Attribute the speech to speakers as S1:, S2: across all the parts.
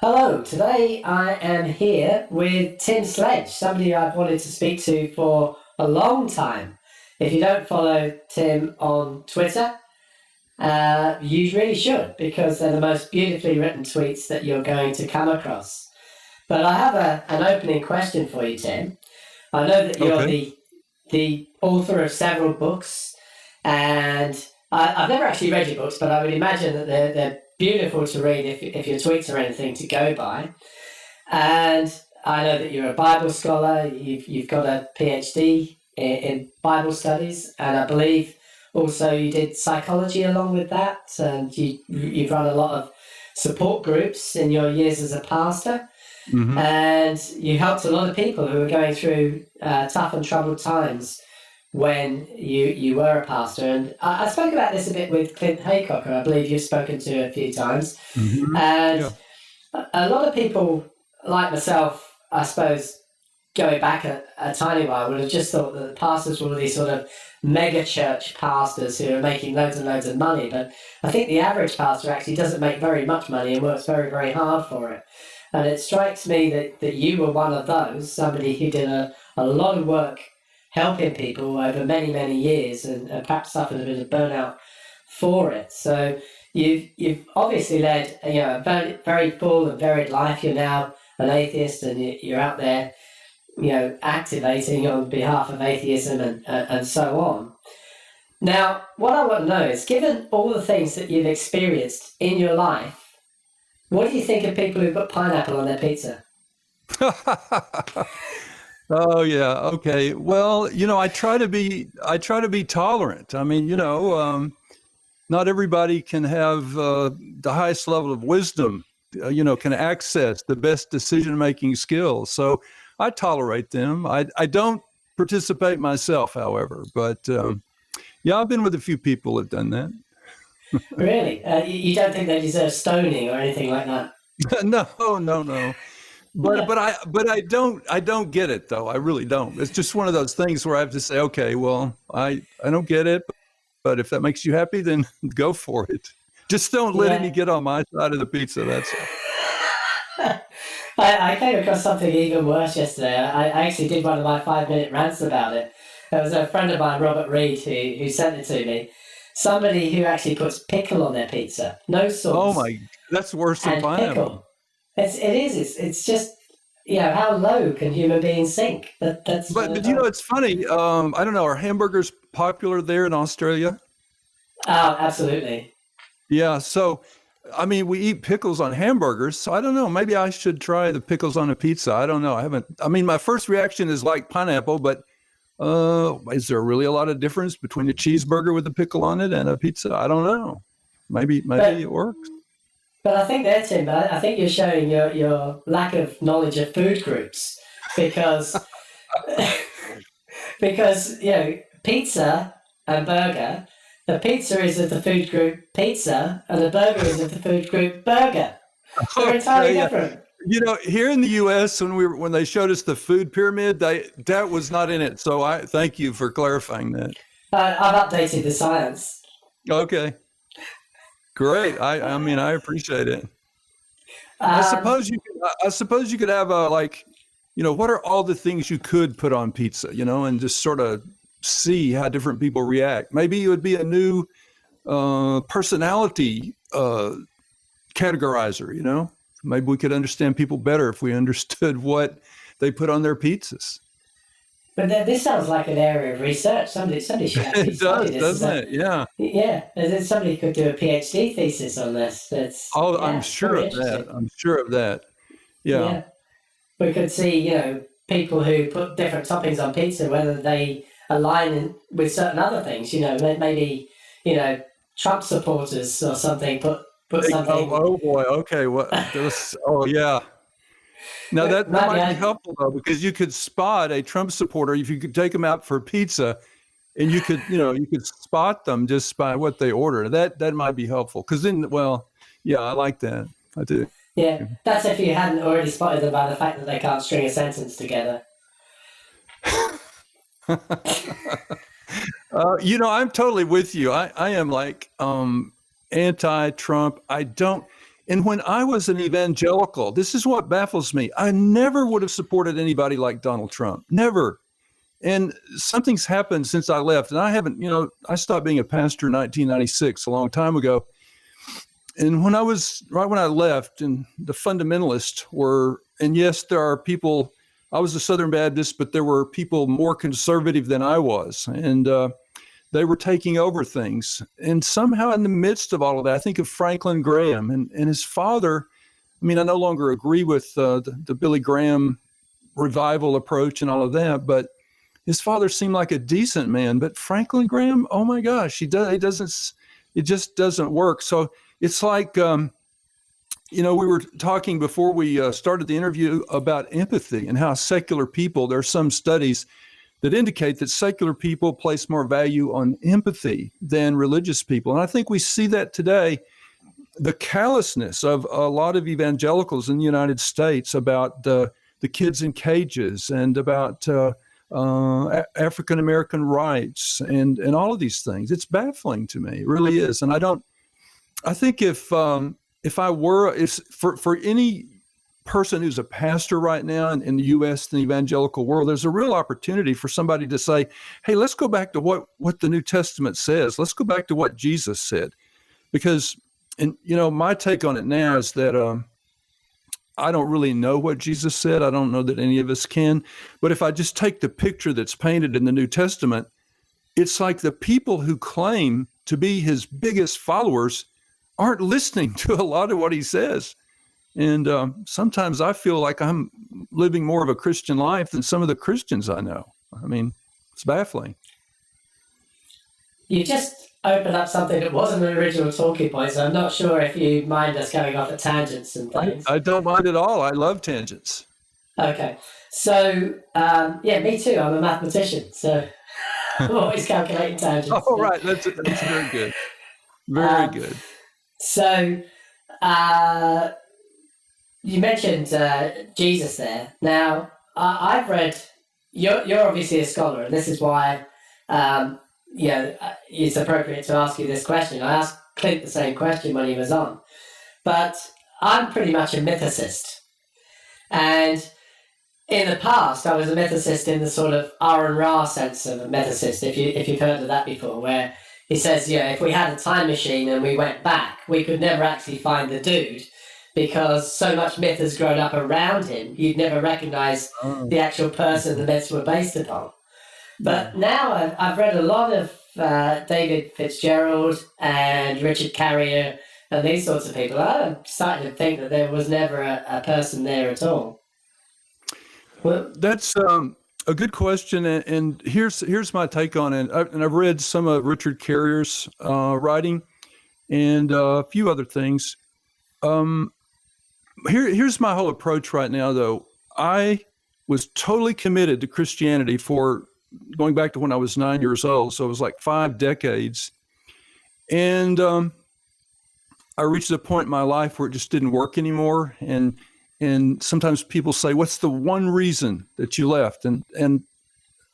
S1: Hello, today I am here with Tim Sledge, somebody I've wanted to speak to for a long time. If you don't follow Tim on Twitter, you really should, because they're the most beautifully written tweets that you're going to come across. But I have an opening question for you, Tim. I know that you're
S2: Okay.
S1: the author of several books, and I've never actually read your books, but I would imagine that they're beautiful to read if your tweets are anything to go by. And I know that you're a Bible scholar. You've got a PhD in Bible studies, and I believe also you did psychology along with that. And you've run a lot of support groups in your years as a pastor,
S2: hmm
S1: and you helped a lot of people who were going through tough and troubled times when you were a pastor. And I spoke about this a bit with Clint Haycock, who I believe you've spoken to a few times. And
S2: Yeah.
S1: a lot of people like myself, I suppose, going back a tiny while, would have just thought that the pastors were these sort of mega church pastors who are making loads and loads of money. But I think the average pastor actually doesn't make very much money and works very, very hard for it. And it strikes me that you were one of those, somebody who did a lot of work helping people over many, many years, and perhaps suffered a bit of burnout for it. So you've obviously led a very, very full and varied life. You're now an atheist, and you're out there activating on behalf of atheism and so on. Now, what I want to know is, given all the things that you've experienced in your life, what do you think of people who put pineapple on their pizza?
S2: Oh yeah. Okay. Well, I try to be tolerant. I mean, not everybody can have the highest level of wisdom. Can access the best decision-making skills. So I tolerate them. I don't participate myself, however. But yeah, I've been with a few people that have done that.
S1: Really? You don't think they deserve stoning or anything like that?
S2: No, no, no. But I don't get it though. I really don't. It's just one of those things where I have to say, okay, well, I don't get it, but if that makes you happy, then go for it. Just don't let any
S1: Yeah.
S2: get on my side of the pizza. That's all.
S1: I came across something even worse yesterday. I actually did one of my 5 minute rants about it. There was a friend of mine, Robert Reed, who sent it to me. Somebody who actually puts pickle on their pizza, no
S2: Oh
S1: sauce,
S2: my, that's worse than
S1: and
S2: pineapple.
S1: pickle. It's just, how low can human beings sink? That's
S2: But it's funny. I don't know. Are hamburgers popular there in Australia?
S1: oh, absolutely.
S2: Yeah. So, I mean, we eat pickles on hamburgers. So I don't know. Maybe I should try the pickles on a pizza. I don't know. I haven't. I mean, my first reaction is like pineapple, but is there really a lot of difference between a cheeseburger with a pickle on it and a pizza? I don't know. Maybe
S1: But
S2: it works.
S1: but I think there, Tim, I think you're showing your lack of knowledge of food groups, because because pizza and burger. The pizza is of the food group pizza, and the burger is of the food group burger. They're entirely
S2: Okay, yeah.
S1: different.
S2: Here in the U.S., when they showed us the food pyramid, that was not in it. So I thank you for clarifying that.
S1: I've updated the science.
S2: Okay, great. I mean, I appreciate it. I
S1: Um,
S2: suppose you could have a like, what are all the things you could put on pizza, and just sort of see how different people react. Maybe it would be a new personality categorizer. Maybe we could understand people better if we understood what they put on their pizzas.
S1: but this sounds like an area of research. Somebody should actually
S2: It
S1: study
S2: does,
S1: this. As
S2: doesn't
S1: a
S2: it? Yeah.
S1: Yeah, somebody could do a PhD thesis on this.
S2: Oh, I'm
S1: Yeah,
S2: sure
S1: very
S2: of that.
S1: interesting.
S2: I'm sure of that. Yeah.
S1: Yeah, we could see people who put different toppings on pizza, whether they align with certain other things. Maybe Trump supporters or something put
S2: Oh,
S1: something.
S2: oh boy. Okay. What this? Oh, yeah. Now that
S1: Might be
S2: might be helpful though, because you could spot a Trump supporter if you could take them out for pizza, and you could spot them just by what they order. That might be helpful because then, well, yeah, I like that. I do.
S1: Yeah, that's if you hadn't already spotted them by the fact that they can't string a sentence together.
S2: I'm totally with you. I am like anti-Trump. I don't. And when I was an evangelical, this is what baffles me. I never would have supported anybody like Donald Trump. Never. And something's happened since I left. And I haven't, I stopped being a pastor in 1996, a long time ago. And when I left, and the fundamentalists were, and yes, there are people, I was a Southern Baptist, but there were people more conservative than I was. And they were taking over things. And somehow in the midst of all of that, I think of Franklin Graham and his father. I mean, I no longer agree with the Billy Graham revival approach and all of that, but his father seemed like a decent man. But Franklin Graham, oh my gosh, it just doesn't work. So it's like, we were talking before we started the interview about empathy and how secular people, there are some studies that indicate that secular people place more value on empathy than religious people. And I think we see that today, the callousness of a lot of evangelicals in the United States about the kids in cages and about African-American rights and all of these things. It's baffling to me. It really is. And I think if for any person who's a pastor right now in the U.S., the evangelical world, there's a real opportunity for somebody to say, hey, let's go back to what the New Testament says. Let's go back to what Jesus said. Because, my take on it now is that I don't really know what Jesus said. I don't know that any of us can. But if I just take the picture that's painted in the New Testament, it's like the people who claim to be his biggest followers aren't listening to a lot of what he says. And sometimes I feel like I'm living more of a Christian life than some of the Christians I know. I mean, it's baffling.
S1: You just opened up something that wasn't an original talking point, so I'm not sure if you mind us going off at tangents and things.
S2: I don't mind at all. I love tangents.
S1: Okay. So, me too. I'm a mathematician, so I'm always calculating tangents.
S2: Oh, right. That's very good. Very good.
S1: So, you mentioned Jesus there. Now, I've read, you're obviously a scholar, and this is why it's appropriate to ask you this question. I asked Clint the same question when he was on. But I'm pretty much a mythicist. And in the past, I was a mythicist in the sort of Aaron Ra sense of a mythicist, if you've heard of that before, where he says, if we had a time machine and we went back, we could never actually find the dude, because so much myth has grown up around him, you'd never recognize the actual person the myths were based upon. But now I've read a lot of David Fitzgerald and Richard Carrier and these sorts of people. I'm starting to think that there was never a person there at all. Well,
S2: that's a good question, and here's my take on it. I've read some of Richard Carrier's writing and a few other things. Here's my whole approach right now, though. I was totally committed to Christianity for going back to when I was 9 years old. So it was like 5 decades. And I reached a point in my life where it just didn't work anymore. And sometimes people say, what's the one reason that you left? And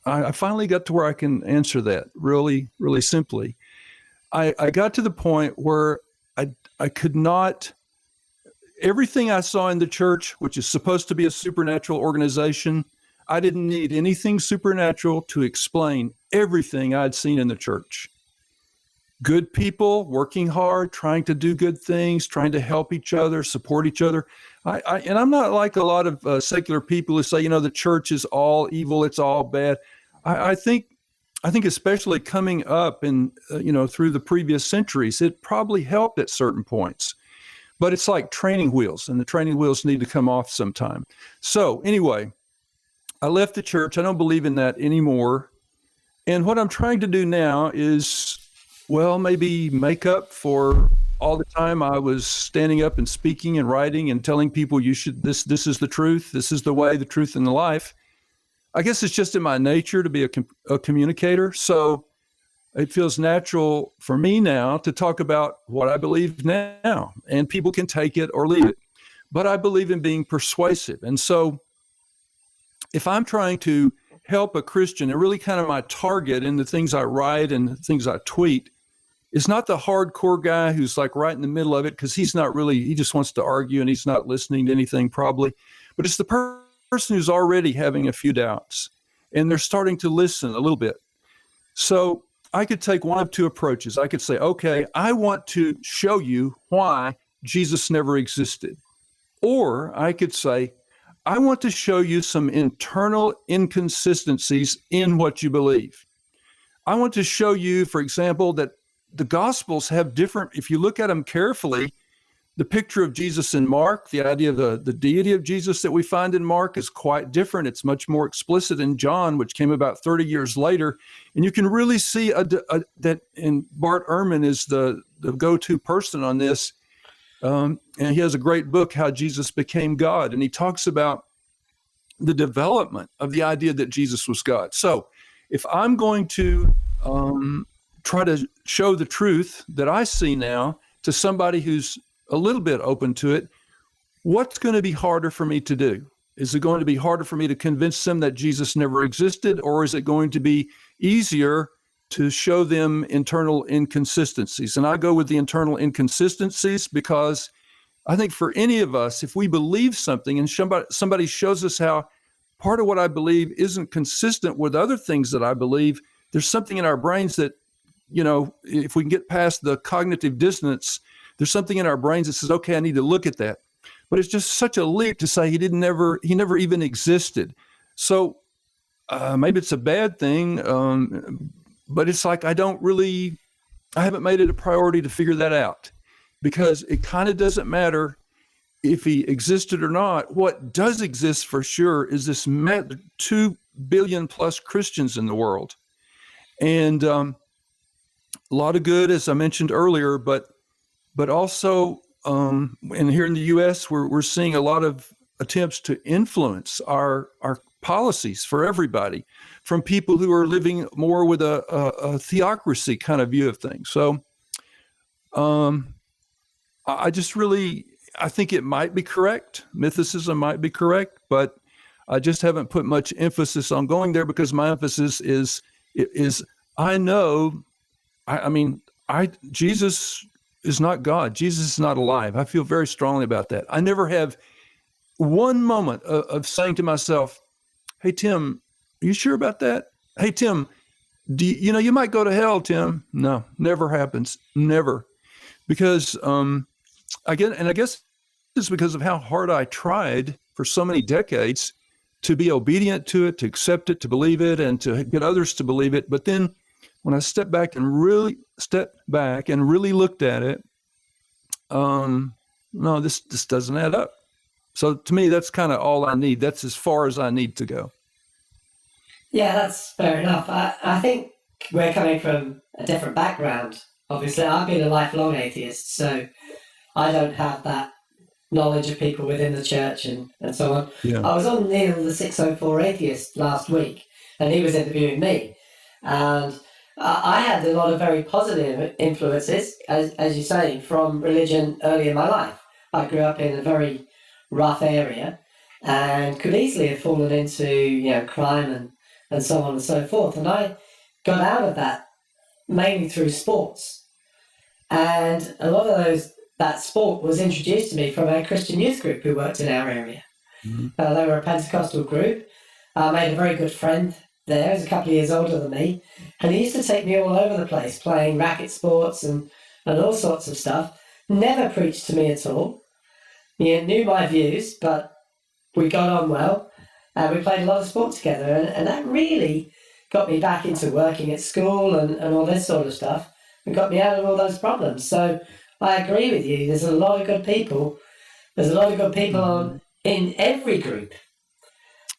S2: I finally got to where I can answer that really, really simply. I got to the point where I could not, everything I saw in the church, which is supposed to be a supernatural organization, I didn't need anything supernatural to explain everything I'd seen in the church. Good people working hard, trying to do good things, trying to help each other, support each other. And I'm not like a lot of secular people who say, the church is all evil, it's all bad. I think especially coming up in, through the previous centuries, it probably helped at certain points. But it's like training wheels, and the training wheels need to come off sometime. So anyway, I left the church. I don't believe in that anymore. And what I'm trying to do now is, maybe make up for all the time I was standing up and speaking and writing and telling people this is the truth. This is the way, the truth, and the life. I guess it's just in my nature to be a communicator. So it feels natural for me now to talk about what I believe now, and people can take it or leave it. But I believe in being persuasive. And so if I'm trying to help a Christian, and really kind of my target in the things I write and the things I tweet is not the hardcore guy who's like right in the middle of it, because he's not really, he just wants to argue and he's not listening to anything probably. But it's the person who's already having a few doubts and they're starting to listen a little bit. So I could take one of two approaches. I could say, okay, I want to show you why Jesus never existed. Or I could say, I want to show you some internal inconsistencies in what you believe. I want to show you, for example, that the Gospels have different, if you look at them carefully, the picture of Jesus in Mark, the idea of the deity of Jesus that we find in Mark is quite different. It's much more explicit in John, which came about 30 years later. And you can really see that, and Bart Ehrman is the go-to person on this. And he has a great book, How Jesus Became God. And he talks about the development of the idea that Jesus was God. So if I'm going to try to show the truth that I see now to somebody who's a little bit open to it, what's going to be harder for me to do? Is it going to be harder for me to convince them that Jesus never existed, or is it going to be easier to show them internal inconsistencies? And I go with the internal inconsistencies because I think for any of us, if we believe something and somebody shows us how part of what I believe isn't consistent with other things that I believe, there's something in our brains that, if we can get past the cognitive dissonance, there's something in our brains that says, okay, I need to look at that. But it's just such a leap to say he never even existed. So maybe it's a bad thing, but it's like I haven't made it a priority to figure that out, because it kind of doesn't matter if he existed or not. What does exist for sure is this 2 billion plus Christians in the world. And a lot of good, as I mentioned earlier, but also, and here in the U.S., we're seeing a lot of attempts to influence our policies for everybody, from people who are living more with a theocracy kind of view of things. So I think it might be correct. Mythicism might be correct, but I just haven't put much emphasis on going there, because my emphasis is Jesus is not God. Jesus is not alive. I feel very strongly about that. I never have one moment of saying to myself, hey, Tim, are you sure about that? Hey, Tim, you might go to hell, Tim. No, never happens. Never. Because, I guess it's because of how hard I tried for so many decades to be obedient to it, to accept it, to believe it, and to get others to believe it. But then when I stepped back and really looked at it, no, this doesn't add up. So to me, that's kind of all I need. That's as far as I need to go.
S1: Yeah, that's fair enough. I think we're coming from a different background. Obviously, I've been a lifelong atheist, so I don't have that knowledge of people within the church and so on.
S2: Yeah.
S1: I was on Neil the 604 Atheist last week, and he was interviewing me. And I had a lot of very positive influences, as you say, from religion early in my life. I grew up in a very rough area and could easily have fallen into crime and so on and so forth. And I got out of that mainly through sports. And a lot of that sport was introduced to me from a Christian youth group who worked in our area. Mm-hmm. They were a Pentecostal group. I made a very good friend there. He was a couple of years older than me. And he used to take me all over the place, playing racket sports and all sorts of stuff. Never preached to me at all. He knew my views, but we got on well. And we played a lot of sport together. And that really got me back into working at school and all this sort of stuff, and got me out of all those problems. So I agree with you. There's a lot of good people. There's a lot of good people in every group.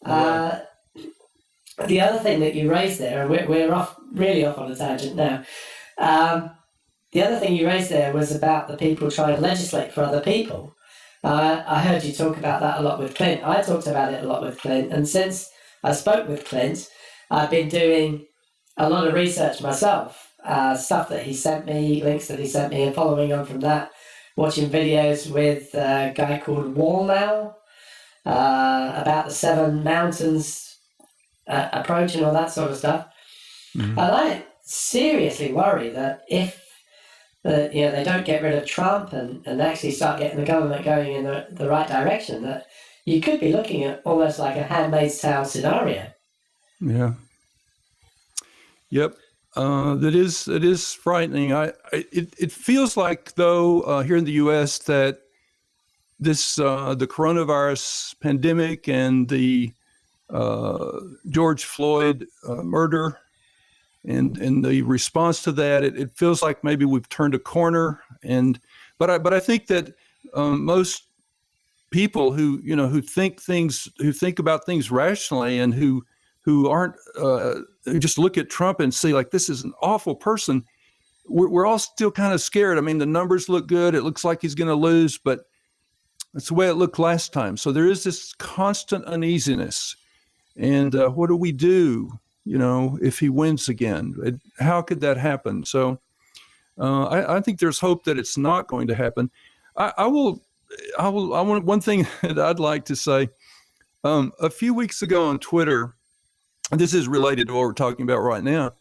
S1: Right. The other thing that you raised there, and we're really off on a tangent now. The other thing you raised there was about the people trying to legislate for other people. I heard you talk about that a lot with Clint. I talked about it a lot with Clint. And since I spoke with Clint, I've been doing a lot of research myself. Stuff that he sent me, links that he sent me, and following on from that, watching videos with a guy called Wallnow about the 7 mountains approach and all that sort of stuff. Mm-hmm. And I seriously worry that if they don't get rid of Trump and actually start getting the government going in the right direction, that you could be looking at almost like a Handmaid's Tale scenario.
S2: Yeah. Yep. It is frightening. It feels like, though, here in the U.S. that this the coronavirus pandemic and the George Floyd murder and the response to that, it feels like maybe we've turned a corner. But I think that most people who think about things rationally and who aren't who just look at Trump and see like this is an awful person, we're all still kind of scared. I mean, the numbers look good. It looks like he's going to lose, but that's the way it looked last time. So there is this constant uneasiness. And what do we do, if he wins again? How could that happen? So I think there's hope that it's not going to happen. I want one thing that I'd like to say. A few weeks ago on Twitter, and this is related to what we're talking about right now.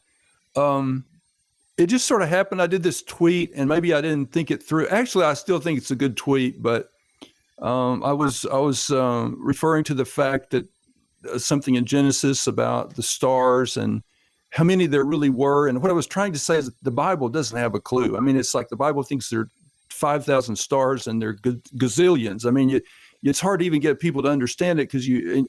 S2: It just sort of happened. I did this tweet, and maybe I didn't think it through. Actually, I still think it's a good tweet, but I was referring to the fact that something in Genesis about the stars and how many there really were. And what I was trying to say is that the Bible doesn't have a clue. I mean, it's like the Bible thinks there are 5,000 stars and there are gazillions. I mean, it's hard to even get people to understand it because you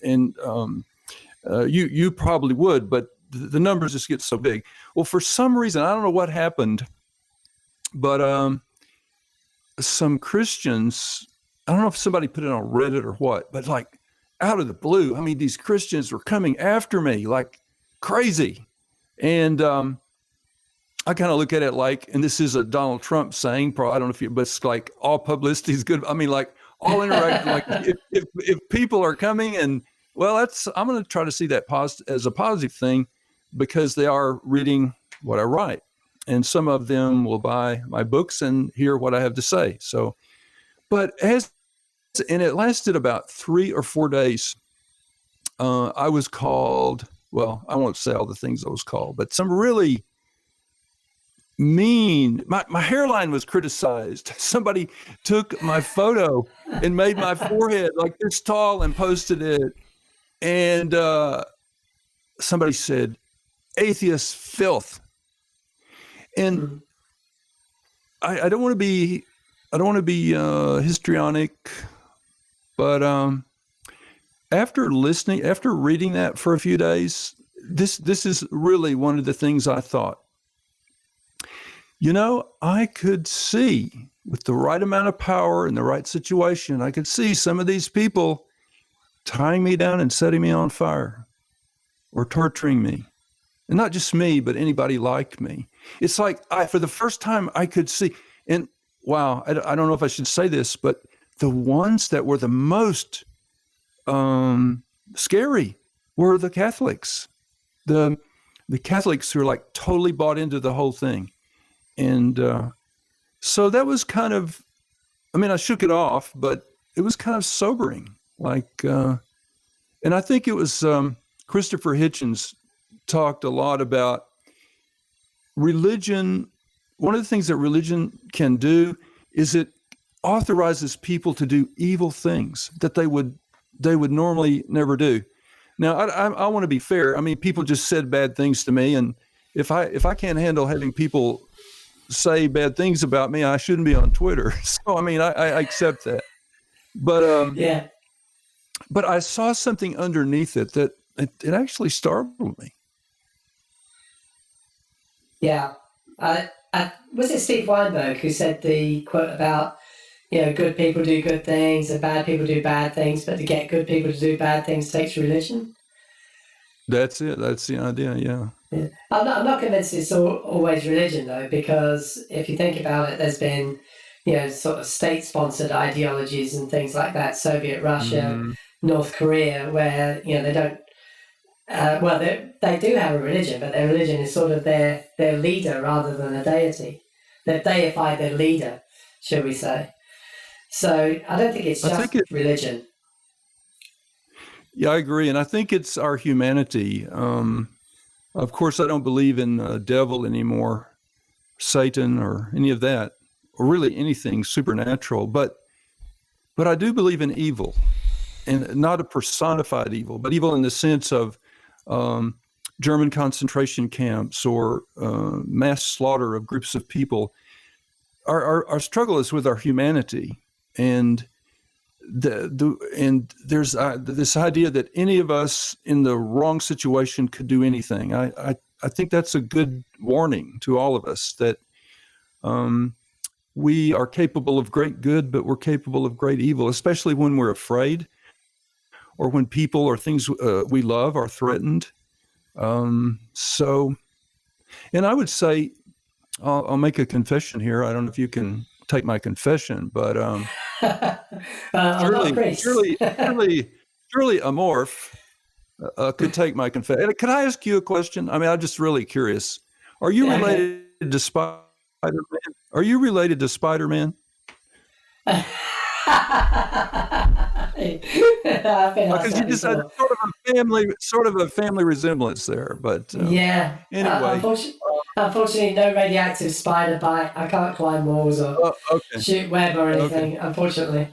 S2: probably would, but the numbers just get so big. Well, for some reason, I don't know what happened, but some Christians, I don't know if somebody put it on Reddit or what, but like out of the blue, I mean, these Christians were coming after me like crazy. And I kind of look at it like, and this is a Donald Trump saying, I don't know but it's like all publicity is good. I mean, like all interaction, like if people are coming and, well, I'm going to try to see that as a positive thing because they are reading what I write. And some of them will buy my books and hear what I have to say. So, and it lasted about 3 or 4 days. I was called, well, I won't say all the things I was called, but some really mean, my hairline was criticized. Somebody took my photo and made my forehead like this tall and posted it. And somebody said, atheist filth. And I don't want to be histrionic, but after reading that for a few days, this is really one of the things I thought. I could see with the right amount of power in the right situation, I could see some of these people tying me down and setting me on fire or torturing me. And not just me, but anybody like me. It's like for the first time I could see, and wow, I don't know if I should say this, but the ones that were the most scary were the Catholics. The Catholics who are like totally bought into the whole thing. And so that was kind of, I shook it off, but it was kind of sobering. Like, and I think it was Christopher Hitchens talked a lot about religion. One of the things that religion can do is it authorizes people to do evil things that they would normally never do. Now, I want to be fair. I mean, people just said bad things to me, and if I can't handle having people say bad things about me, I shouldn't be on Twitter. So, I accept that. But
S1: yeah.
S2: But I saw something underneath it that it actually startled me.
S1: Yeah. Was it Steve Weinberg who said the quote about, good people do good things and bad people do bad things, but to get good people to do bad things takes religion?
S2: That's it. That's the idea, yeah.
S1: I'm not convinced it's always religion, though, because if you think about it, there's been, sort of state-sponsored ideologies and things like that, Soviet Russia, North Korea, where, they don't, they do have a religion, but their religion is sort of their leader rather than a deity. They've deified their leader, shall we say. So I don't think it's just religion.
S2: Yeah, I agree. And I think it's our humanity. Of course, I don't believe in the devil anymore. Satan or any of that, or really anything supernatural. But I do believe in evil, and not a personified evil, but evil in the sense of German concentration camps or mass slaughter of groups of people. Our struggle is with our humanity, and and there's this idea that any of us in the wrong situation could do anything. I think that's a good warning to all of us, that we are capable of great good, but we're capable of great evil, especially when we're afraid or when people or things we love are threatened. So, and I would say, I'll make a confession here. I don't know if you can take my confession, but
S1: I'm not a priest.
S2: surely a morph could take my confession. Can I ask you a question? I mean, I'm just really curious. Are you related to Spider-Man? Are you related to Spider-Man? Because you just had sort of a family resemblance there, but
S1: yeah.
S2: Anyway,
S1: unfortunately, no radioactive spider bite. I can't climb walls or shoot web or anything. Okay. Unfortunately.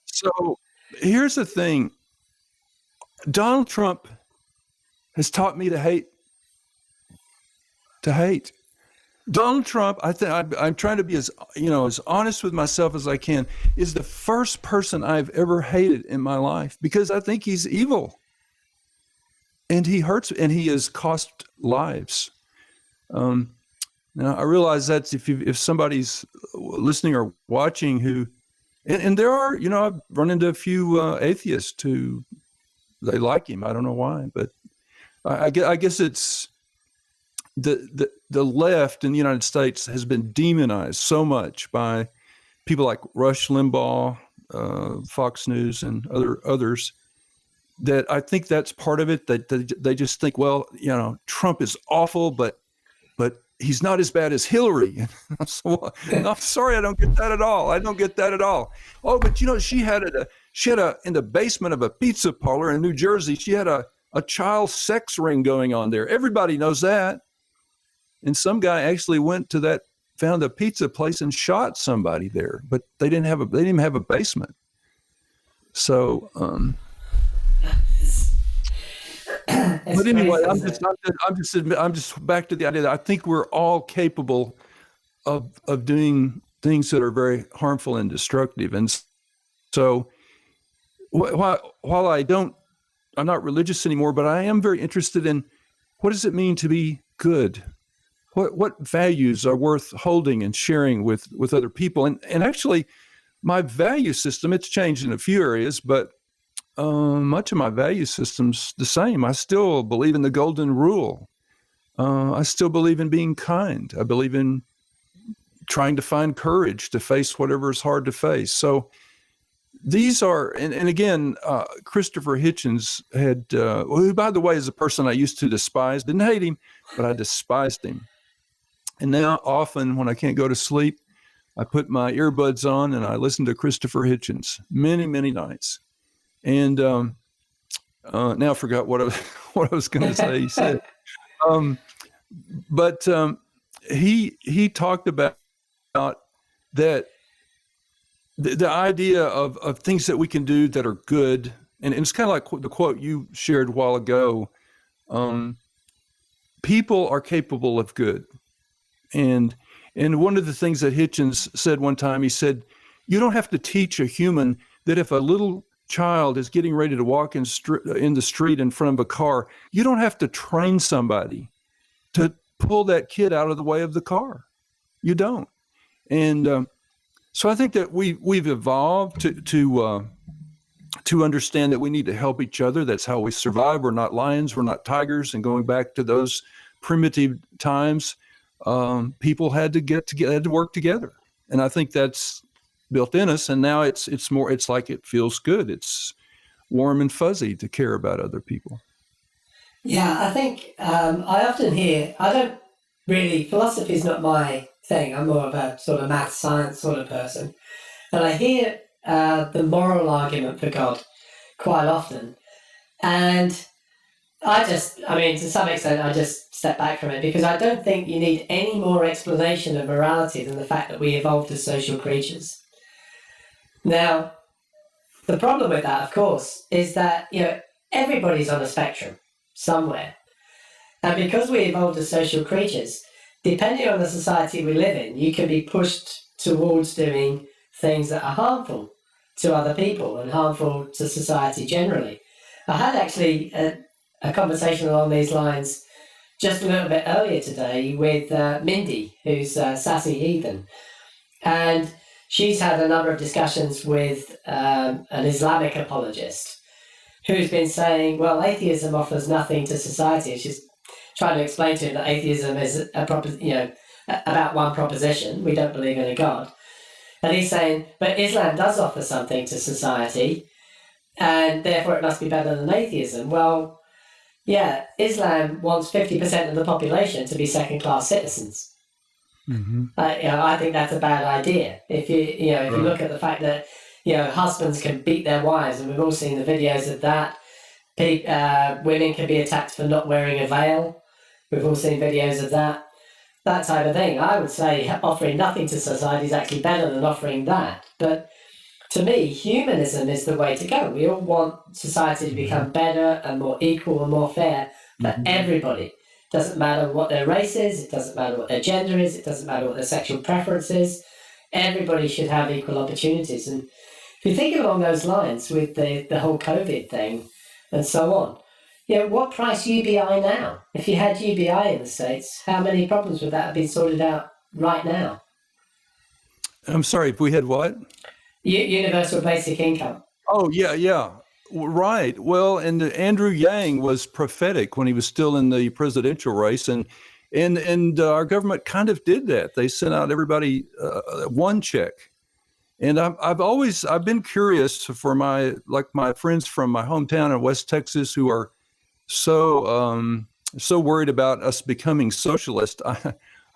S2: So here's the thing: Donald Trump has taught me to hate. To hate. Donald Trump, I think I'm trying to be as honest with myself as I can, is the first person I've ever hated in my life, because I think he's evil, and he hurts, and he has cost lives. Now I realize that if somebody's listening or watching who, and there are, I've run into a few atheists who they like him. I don't know why, but I guess it's. The left in the United States has been demonized so much by people like Rush Limbaugh, Fox News, and others, that I think that's part of it. That they just think, well, Trump is awful, but he's not as bad as Hillary. So, I'm sorry, I don't get that at all. Oh, but she had in the basement of a pizza parlor in New Jersey, she had a child sex ring going on there. Everybody knows that. And some guy actually found a pizza place and shot somebody there, but they didn't even have a basement. So, but anyway, I'm just back to the idea that I think we're all capable of doing things that are very harmful and destructive. And so, while I'm not religious anymore, but I am very interested in what does it mean to be good. What values are worth holding and sharing with other people? And actually, my value system, it's changed in a few areas, but much of my value system's the same. I still believe in the golden rule. I still believe in being kind. I believe in trying to find courage to face whatever is hard to face. So these are, and again, Christopher Hitchens who, by the way, is a person I used to despise. Didn't hate him, but I despised him. And now often when I can't go to sleep, I put my earbuds on and I listen to Christopher Hitchens many, many nights. And now I forgot what I was going to say. He said, but he talked about that the idea of things that we can do that are good, and it's kind of like the quote you shared a while ago. People are capable of good. And one of the things that Hitchens said one time, he said, you don't have to teach a human that if a little child is getting ready to walk in the street in front of a car, you don't have to train somebody to pull that kid out of the way of the car. You don't. And so I think that we've evolved to understand that we need to help each other. That's how we survive. We're not lions, we're not tigers. And going back to those primitive times, people had to work together, and I think that's built in us. And now it's like it feels good. It's warm and fuzzy to care about other people.
S1: Yeah, I think I often hear. Philosophy is not my thing. I'm more of a sort of math science sort of person, and I hear the moral argument for God quite often, and I mean, to some extent, I just step back from it because I don't think you need any more explanation of morality than the fact that we evolved as social creatures. Now, the problem with that, of course, is that, everybody's on a spectrum somewhere. And because we evolved as social creatures, depending on the society we live in, you can be pushed towards doing things that are harmful to other people and harmful to society generally. I had actually a conversation along these lines just a little bit earlier today with Mindy, who's Sassy Heathen. And she's had a number of discussions with an Islamic apologist who's been saying, well, atheism offers nothing to society. She's trying to explain to him that atheism is about one proposition. We don't believe in a God. And he's saying, but Islam does offer something to society, and therefore it must be better than atheism. Well, yeah, Islam wants 50% of the population to be second-class citizens.
S2: Mm-hmm.
S1: I think that's a bad idea. If you look at the fact that husbands can beat their wives, and we've all seen the videos of that. Women can be attacked for not wearing a veil. We've all seen videos of that type of thing. I would say offering nothing to society is actually better than offering that. But to me, humanism is the way to go. We all want society to become better and more equal and more fair for everybody. Doesn't matter what their race is, it doesn't matter what their gender is, it doesn't matter what their sexual preference is. Everybody should have equal opportunities. And if you think along those lines with the whole COVID thing and so on, what price UBI now? If you had UBI in the States, how many problems would that have been sorted out right now?
S2: I'm sorry, if we had what?
S1: Universal basic income.
S2: Oh, yeah. Right. Well, and Andrew Yang was prophetic when he was still in the presidential race, and our government kind of did that. They sent out everybody one check. And I've been curious for my friends from my hometown in West Texas who are so worried about us becoming socialist.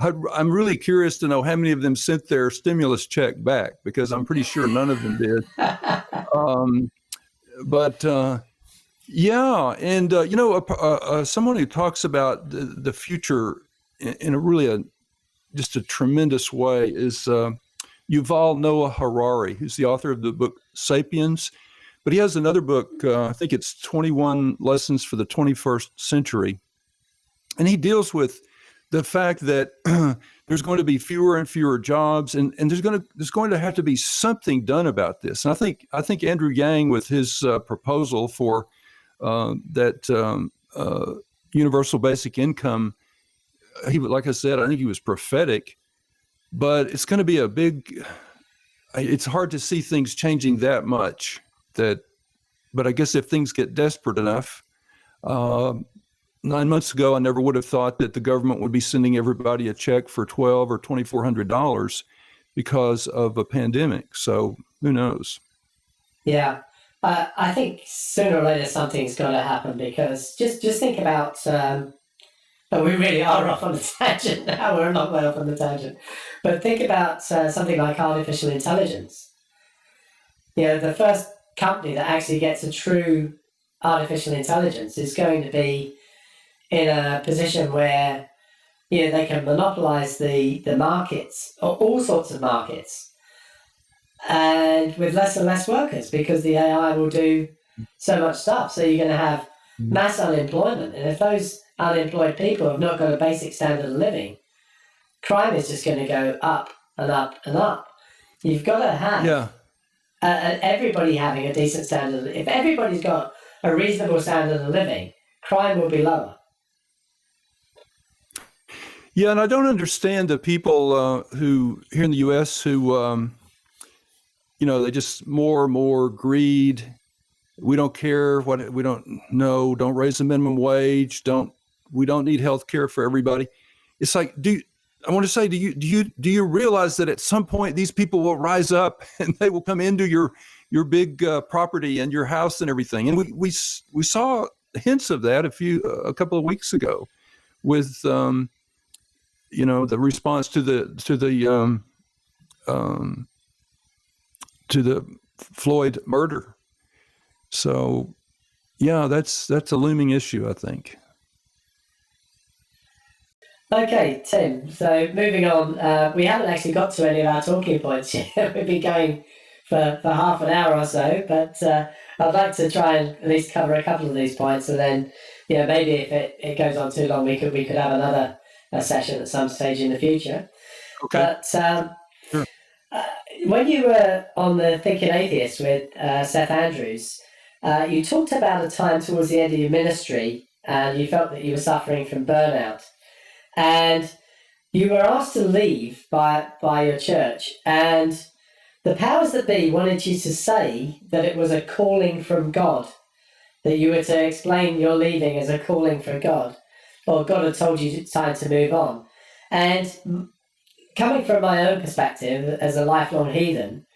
S2: I'm really curious to know how many of them sent their stimulus check back, because I'm pretty sure none of them did. Someone who talks about the future in a really just a tremendous way is Yuval Noah Harari, who's the author of the book Sapiens. But he has another book, I think it's 21 Lessons for the 21st Century. And he deals with the fact that there's going to be fewer and fewer jobs, and there's going to have to be something done about this. And I think Andrew Yang, with his proposal for that universal basic income, like I said, I think he was prophetic. But it's going to be it's hard to see things changing that much. But I guess if things get desperate enough, 9 months ago, I never would have thought that the government would be sending everybody a check for $1,200 or $2,400 because of a pandemic. So who knows? Yeah.
S1: I think sooner or later something's got to happen, because just think about, but we really are off on a tangent now. We're a long way off on the tangent. But think about something like artificial intelligence. The first company that actually gets a true artificial intelligence is going to be in a position where they can monopolize the markets, or all sorts of markets, and with less and less workers, because the AI will do so much stuff. So you're going to have mass unemployment. And if those unemployed people have not got a basic standard of living, crime is just going to go up and up and up. You've got to have everybody having a decent standard. If everybody's got a reasonable standard of living, crime will be lower.
S2: Yeah, and I don't understand the people who here in the U.S. who, they just more greed. We don't care what we don't know. Don't raise the minimum wage. We don't need health care for everybody. It's like, do you realize that at some point these people will rise up and they will come into your big property and your house and everything? And we saw hints of that a couple of weeks ago with the response to the Floyd murder. So Yeah, that's a looming issue, I think.
S1: Okay, Tim. So moving on, we haven't actually got to any of our talking points yet. We've been going for half an hour or so, but I'd like to try and at least cover a couple of these points, and then maybe if it goes on too long, we could have another session at some stage in the future.
S2: Okay.
S1: But
S2: Sure.
S1: when you were on the Thinking Atheist with Seth Andrews, you talked about a time towards the end of your ministry, and you felt that you were suffering from burnout. And you were asked to leave by your church, and the powers that be wanted you to say that it was a calling from God, that you were to explain your leaving as a calling from God, or God had told you it's time to move on. And coming from my own perspective as a lifelong heathen,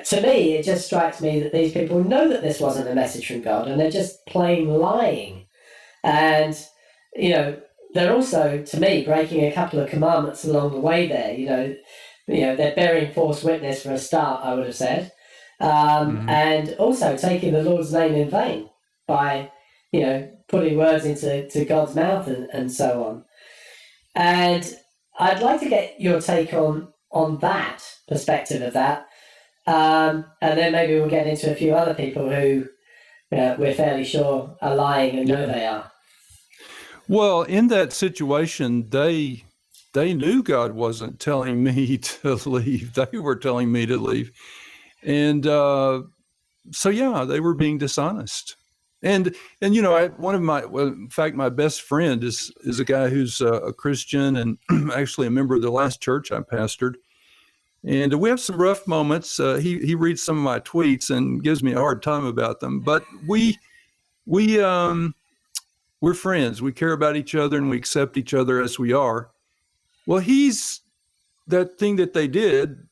S1: to me, it just strikes me that these people know that this wasn't a message from God, and they're just plain lying. And, they're also, to me, breaking a couple of commandments along the way there. They're bearing false witness for a start, I would have said. And also taking the Lord's name in vain by, putting words into God's mouth and so on. And I'd like to get your take on that perspective of that. And then maybe we'll get into a few other people who we're fairly sure are lying and know they are.
S2: Well, in that situation, they knew God wasn't telling me to leave. They were telling me to leave. And so, yeah, they were being dishonest. And in fact, my best friend is a guy who's a Christian and actually a member of the last church I pastored. And we have some rough moments. He reads some of my tweets and gives me a hard time about them. But we're friends. We care about each other and we accept each other as we are. Well, that thing that they did,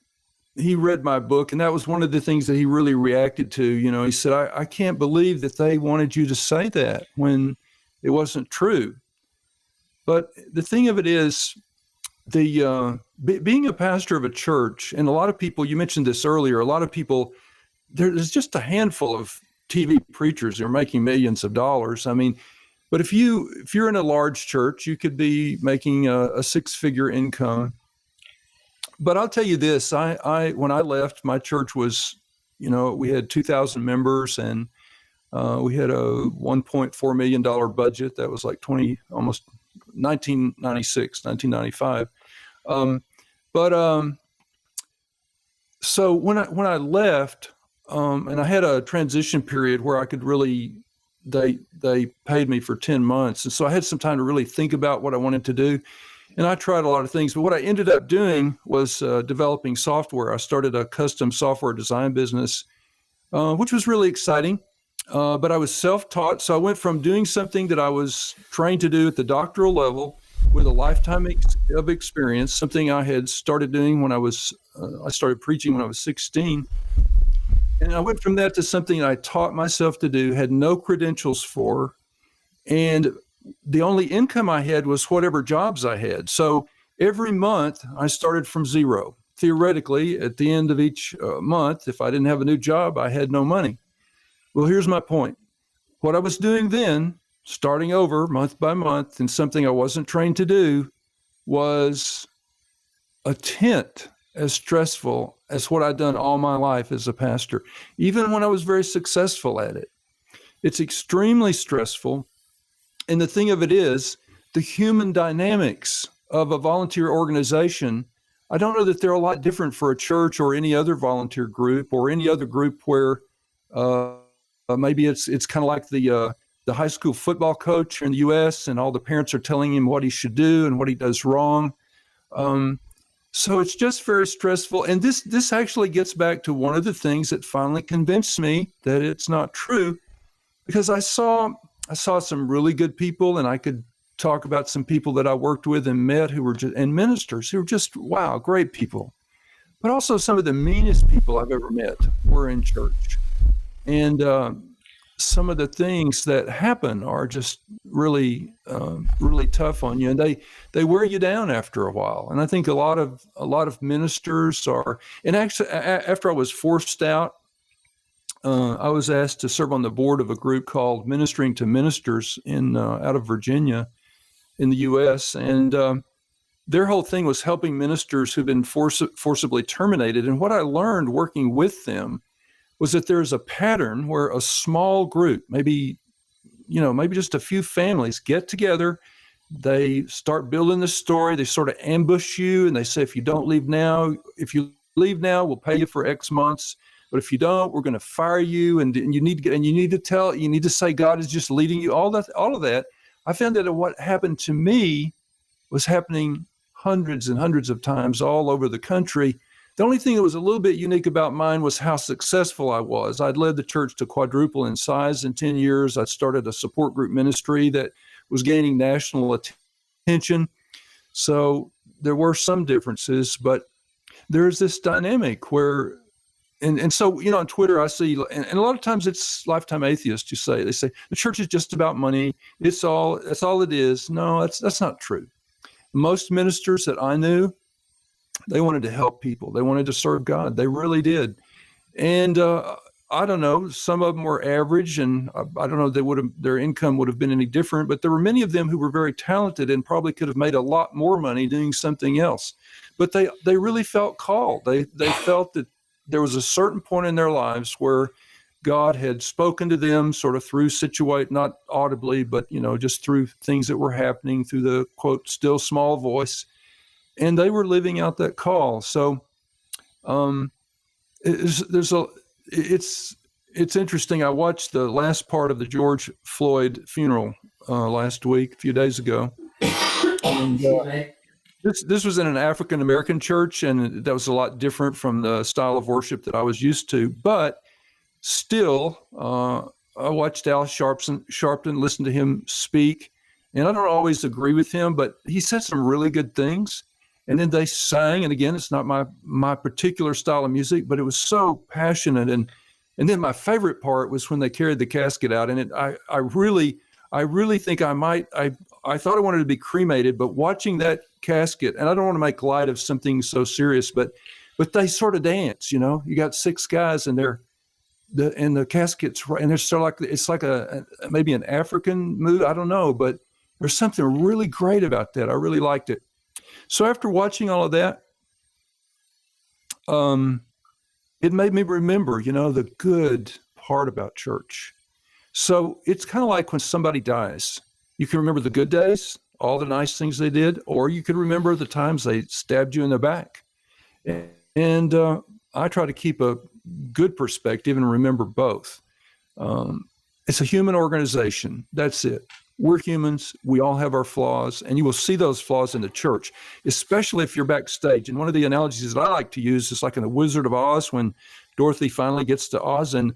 S2: he read my book, and that was one of the things that he really reacted to. He said, I can't believe that they wanted you to say that when it wasn't true. But the thing of it is, being a pastor of a church, and a lot of people, you mentioned this earlier, a lot of people, there's just a handful of TV preachers who are making millions of dollars. I mean, but if you're in a large church, you could be making a six-figure income. But I'll tell you this: I when I left, my church was, we had 2,000 members, and we had a $1.4 million budget. That was like almost 1996, 1995. So when I left, and I had a transition period where I could really. They paid me for 10 months. And so I had some time to really think about what I wanted to do. And I tried a lot of things, but what I ended up doing was developing software. I started a custom software design business, which was really exciting. But I was self-taught. So I went from doing something that I was trained to do at the doctoral level with a lifetime of experience, something I had started doing when I started preaching when I was 16. And I went from that to something I taught myself to do, had no credentials for, and the only income I had was whatever jobs I had. So every month I started from zero. Theoretically, at the end of each month, if I didn't have a new job, I had no money. Well, here's my point. What I was doing then, starting over month by month, and something I wasn't trained to do, was a tenth as stressful as what I'd done all my life as a pastor, even when I was very successful at it. It's extremely stressful. And the thing of it is, the human dynamics of a volunteer organization, I don't know that they're a lot different for a church or any other volunteer group or any other group where maybe it's kind of like the high school football coach in the U.S. and all the parents are telling him what he should do and what he does wrong. So it's just very stressful. And this actually gets back to one of the things that finally convinced me that it's not true, because I saw some really good people, and I could talk about some people that I worked with and met who were and ministers who were just, wow, great people. But also some of the meanest people I've ever met were in church. And some of the things that happen are just really, really tough on you, and they wear you down after a while. And I think a lot of ministers are. And actually, after I was forced out, I was asked to serve on the board of a group called Ministering to Ministers in out of Virginia in the U.S. And their whole thing was helping ministers who've been forcibly terminated. And what I learned working with them was that there's a pattern where a small group, maybe just a few families, get together. They start building the story. They sort of ambush you, and they say, if you leave now, we'll pay you for X months. But if you don't, we're going to fire you. And you need to say God is just leading you. All of that. I found that what happened to me was happening hundreds and hundreds of times all over the country. The only thing that was a little bit unique about mine was how successful I was. I'd led the church to quadruple in size in 10 years. I'd started a support group ministry that was gaining national attention. So there were some differences, but there's this dynamic where, and so, on Twitter, I see, and a lot of times it's lifetime atheists who say, the church is just about money. That's all it is. No, that's not true. Most ministers that I knew, they wanted to help people. They wanted to serve God. They really did. And I don't know, some of them were average, and I don't know their income would have been any different, but there were many of them who were very talented and probably could have made a lot more money doing something else. But they really felt called. They felt that there was a certain point in their lives where God had spoken to them sort of through not audibly, but, just through things that were happening, through the, quote, still small voice. And they were living out that call. So it's interesting. I watched the last part of the George Floyd funeral last week, a few days ago. And, this was in an African-American church, and that was a lot different from the style of worship that I was used to. But still, I watched Al Sharpton, listen to him speak, and I don't always agree with him, but he said some really good things. And then they sang, and again, it's not my particular style of music, but it was so passionate. And then my favorite part was when they carried the casket out, and I really think I thought I wanted to be cremated, but watching that casket, and I don't want to make light of something so serious, but they sort of dance. You got 6 guys, and the casket's right, and they're sort of it's like maybe an African mood. I don't know, but there's something really great about that. I really liked it. So after watching all of that, it made me remember, the good part about church. So it's kind of like when somebody dies. You can remember the good days, all the nice things they did, or you can remember the times they stabbed you in the back. And I try to keep a good perspective and remember both. It's a human organization. That's it. We're humans. We all have our flaws, and you will see those flaws in the church, especially if you're backstage. And one of the analogies that I like to use is like in The Wizard of Oz, when Dorothy finally gets to Oz, and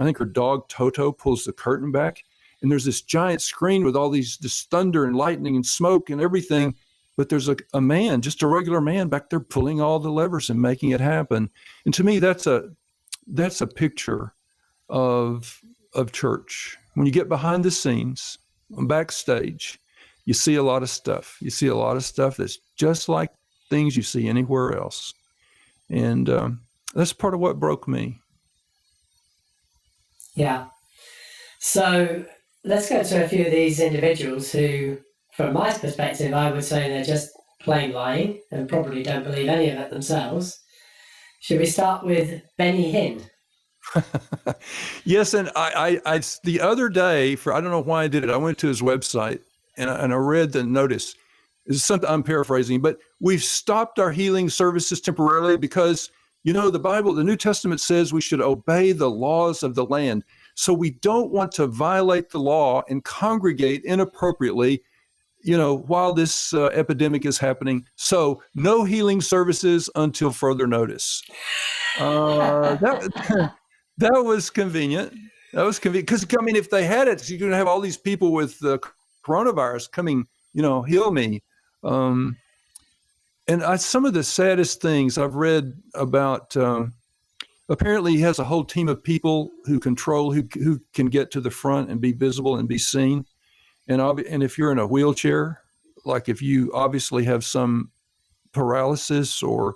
S2: I think her dog Toto pulls the curtain back, and there's this giant screen with all this thunder and lightning and smoke and everything, but there's a man, just a regular man back there pulling all the levers and making it happen. And to me, that's a picture of church. When you get behind the scenes, backstage, you see a lot of stuff. You see a lot of stuff that's just like things you see anywhere else. And that's part of what broke me.
S1: Yeah. So let's go to a few of these individuals who, from my perspective, I would say they're just plain lying and probably don't believe any of it themselves. Should we start with Benny Hinn?
S2: Yes, and I the other day, I don't know why I did it, I went to his website and I read the notice. It's something I'm paraphrasing, but we've stopped our healing services temporarily because, the Bible, the New Testament says we should obey the laws of the land. So we don't want to violate the law and congregate inappropriately, while this epidemic is happening. So no healing services until further notice. That was convenient. That was convenient because, if they had it, you're going to have all these people with the coronavirus coming, heal me. And some of the saddest things I've read about, apparently he has a whole team of people who can get to the front and be visible and be seen. And if you're in a wheelchair, like if you obviously have some paralysis or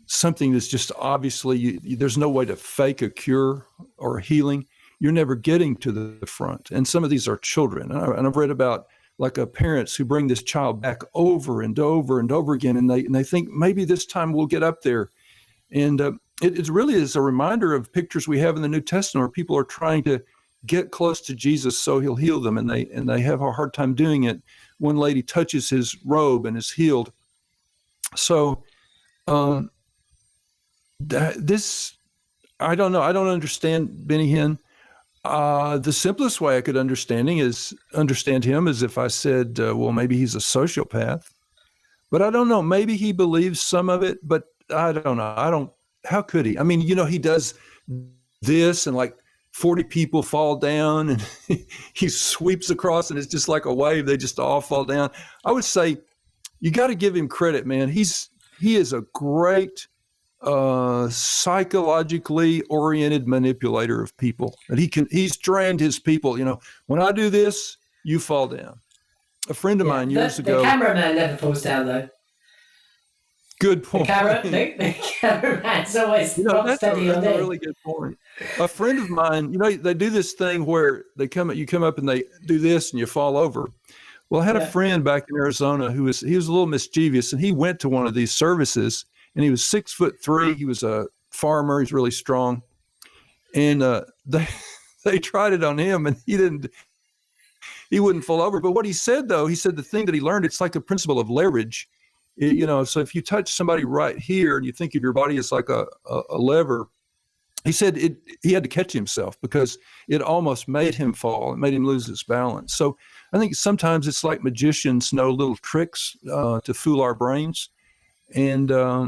S2: something that's just obviously there's no way to fake a cure or a healing, you're never getting to the front. And some of these are children. And I've read about like parents who bring this child back over and over and over again, and they think maybe this time we'll get up there. And it really is a reminder of pictures we have in the New Testament where people are trying to get close to Jesus so he'll heal them, and they have a hard time doing it. One lady touches his robe and is healed. So this, I don't know. I don't understand Benny Hinn. The simplest way I could understand him is if I said, well, maybe he's a sociopath. But I don't know. Maybe he believes some of it, but I don't know. How could he? I mean, he does this and like 40 people fall down and he sweeps across and it's just like a wave. They just all fall down. I would say you got to give him credit, man. He is a great psychologically oriented manipulator of people. And he's trained his people. When I do this, you fall down. A friend of mine years ago.
S1: The cameraman never falls down though.
S2: Good point.
S1: The cameraman's always
S2: that's
S1: steady on
S2: a really good point. A friend of mine, they do this thing where you come up and they do this and you fall over. Well, I had a friend back in Arizona he was a little mischievous, and he went to one of these services, and he was 6'3". He was a farmer. He's really strong, and they tried it on him, and he wouldn't fall over. But what he said though, the thing that he learned, it's like a principle of leverage. So if you touch somebody right here and you think of your body as like a lever, he said he had to catch himself because it almost made him fall. It made him lose his balance. So I think sometimes it's like magicians know little tricks to fool our brains. And I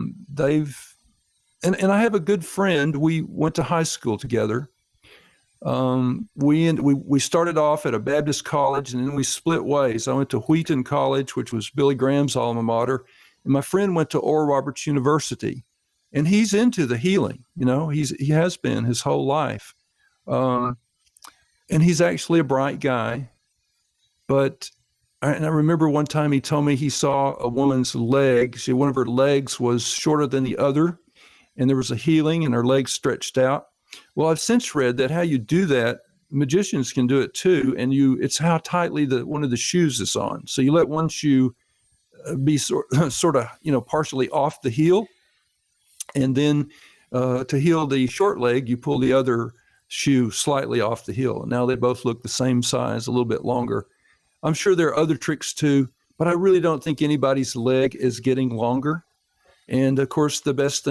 S2: have a good friend. We went to high school together. We started off at a Baptist college, and then we split ways. I went to Wheaton College, which was Billy Graham's alma mater, and my friend went to Oral Roberts University, and he's into the healing. He has been his whole life, and he's actually a bright guy. But I remember one time he told me he saw a woman's leg. One of her legs was shorter than the other, and there was a healing, and her legs stretched out. Well, I've since read that how you do that, magicians can do it too, and it's how tightly one of the shoes is on. So you let one shoe be sort of partially off the heel, and then to heal the short leg, you pull the other shoe slightly off the heel. Now they both look the same size, a little bit longer. I'm sure there are other tricks too, but I really don't think anybody's leg is getting longer. And of course, the best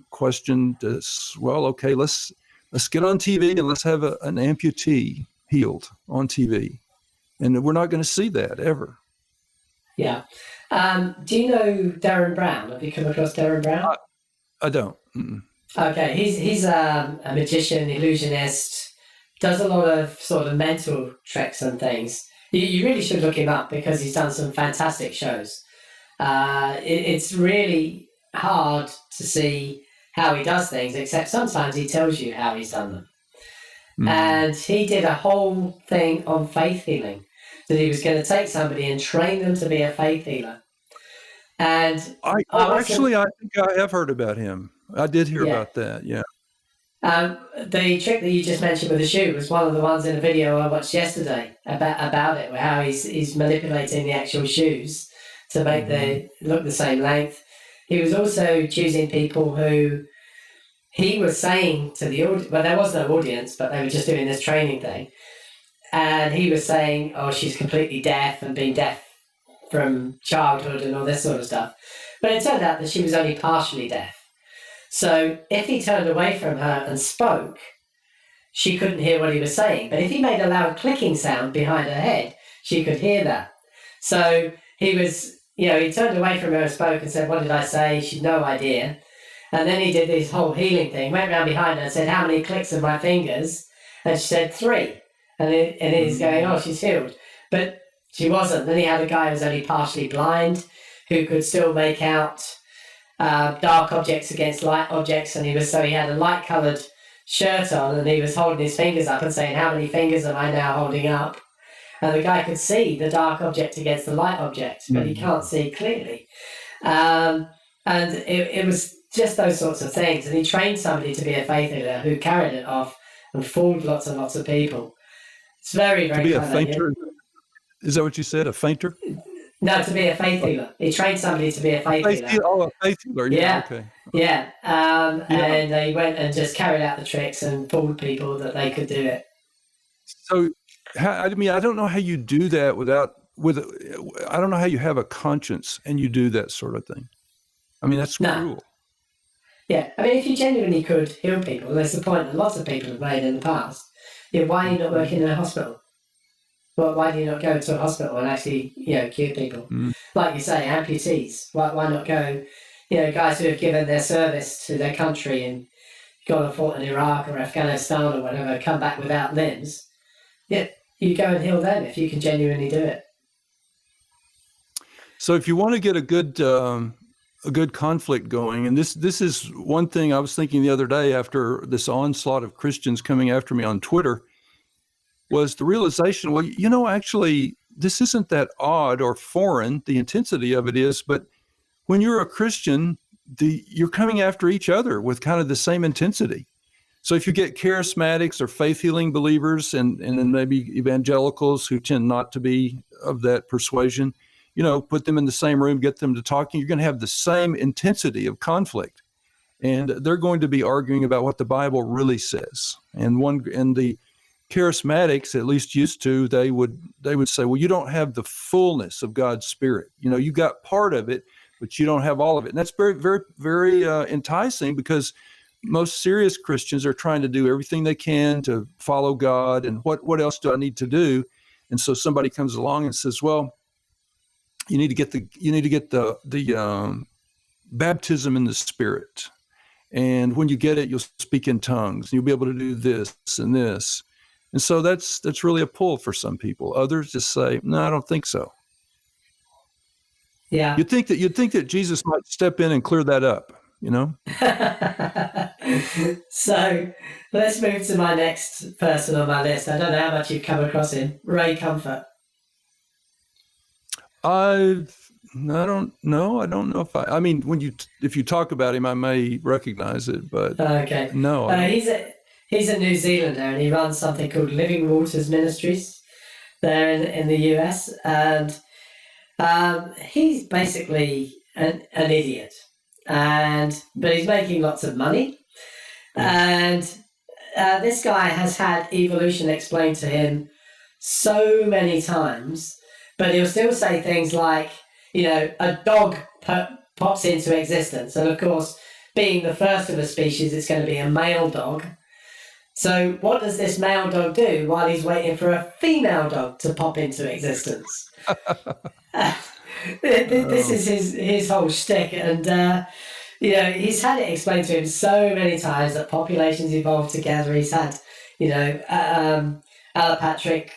S2: question is, well, okay, let's get on TV and let's have an amputee healed on TV. And we're not going to see that ever.
S1: Yeah. Do you know Darren Brown? Have you come across Darren Brown?
S2: I don't. Mm-mm.
S1: Okay. He's a magician, illusionist, does a lot of sort of mental tricks and things. You really should look him up because he's done some fantastic shows. It's really hard to see how he does things, except sometimes he tells you how he's done them. Mm. And he did a whole thing on faith healing, that he was going to take somebody and train them to be a faith healer. And
S2: I think I have heard about him. I did hear about that. Yeah.
S1: The trick that you just mentioned with the shoe was one of the ones in a video I watched yesterday about it, where how he's manipulating the actual shoes to make they look the same length. He was also choosing people who he was saying to the audience, well, there was no audience, but they were just doing this training thing. And he was saying, oh, she's completely deaf and been deaf from childhood and all this sort of stuff. But it turned out that she was only partially deaf. So if he turned away from her and spoke, she couldn't hear what he was saying. But if he made a loud clicking sound behind her head, she could hear that. So he was, he turned away from her and spoke and said, what did I say? She'd no idea. And then he did this whole healing thing, went round behind her and said, how many clicks of my fingers? And she said 3. And he's going, oh, she's healed. But she wasn't. Then he had a guy who was only partially blind who could still make out dark objects against light objects. And he had a light-coloured shirt on and he was holding his fingers up and saying, how many fingers am I now holding up? And the guy could see the dark object against the light object, but he can't see clearly. And it was just those sorts of things. And he trained somebody to be a faith healer who carried it off and fooled lots and lots of people. It's very, very
S2: To be a
S1: clever.
S2: fainter? Is that what you said? A fainter?
S1: No, to be a faith healer. He trained somebody to be a faith healer.
S2: Oh, a faith healer. Yeah. Okay.
S1: Yeah. And they went and just carried out the tricks and fooled people that they could do it.
S2: So, I don't know how you do that I don't know how you have a conscience and you do that sort of thing. I mean, that's cruel.
S1: Yeah. I mean, if you genuinely could heal people, that's the point that lots of people have made in the past. Why are you not working in a hospital? Well, why do you not go to a hospital and actually, cure people? Like you say, amputees. Why not go, guys who have given their service to their country and gone and fought in Iraq or Afghanistan or whatever, come back without limbs. Yeah, you go and heal them if you can genuinely do it.
S2: So if you want to get a good conflict going, and this is one thing I was thinking the other day after this onslaught of Christians coming after me on Twitter, was the realization, well, actually, this isn't that odd or foreign, the intensity of it is, but when you're a Christian, you're coming after each other with kind of the same intensity. So if you get charismatics or faith healing believers and then maybe evangelicals who tend not to be of that persuasion, put them in the same room, get them to talking, you're going to have the same intensity of conflict. And they're going to be arguing about what the Bible really says. And the charismatics, at least used to, they would say, well, you don't have the fullness of God's Spirit. You got part of it, but you don't have all of it. And that's very, very, very enticing, because most serious Christians are trying to do everything they can to follow God. And what else do I need to do? And so somebody comes along and says, well, you need to get the baptism in the Spirit. And when you get it, you'll speak in tongues. And you'll be able to do this and this. And so that's really a pull for some people. Others just say, no, I don't think so.
S1: Yeah.
S2: You'd think that Jesus might step in and clear that up,
S1: So let's move to my next person on my list. I don't know how much you've come across him. Ray Comfort.
S2: I don't know. I don't know if you talk about him, I may recognize it, but
S1: okay.
S2: No.
S1: He's a New Zealander, and he runs something called Living Waters Ministries there in the US, and he's basically an idiot, but he's making lots of money, and this guy has had evolution explained to him so many times, but he'll still say things like, a dog pops into existence, and of course, being the first of a species, it's going to be a male dog. So what does this male dog do while he's waiting for a female dog to pop into existence? This is his whole shtick, and he's had it explained to him so many times that populations evolve together. He's had allopatric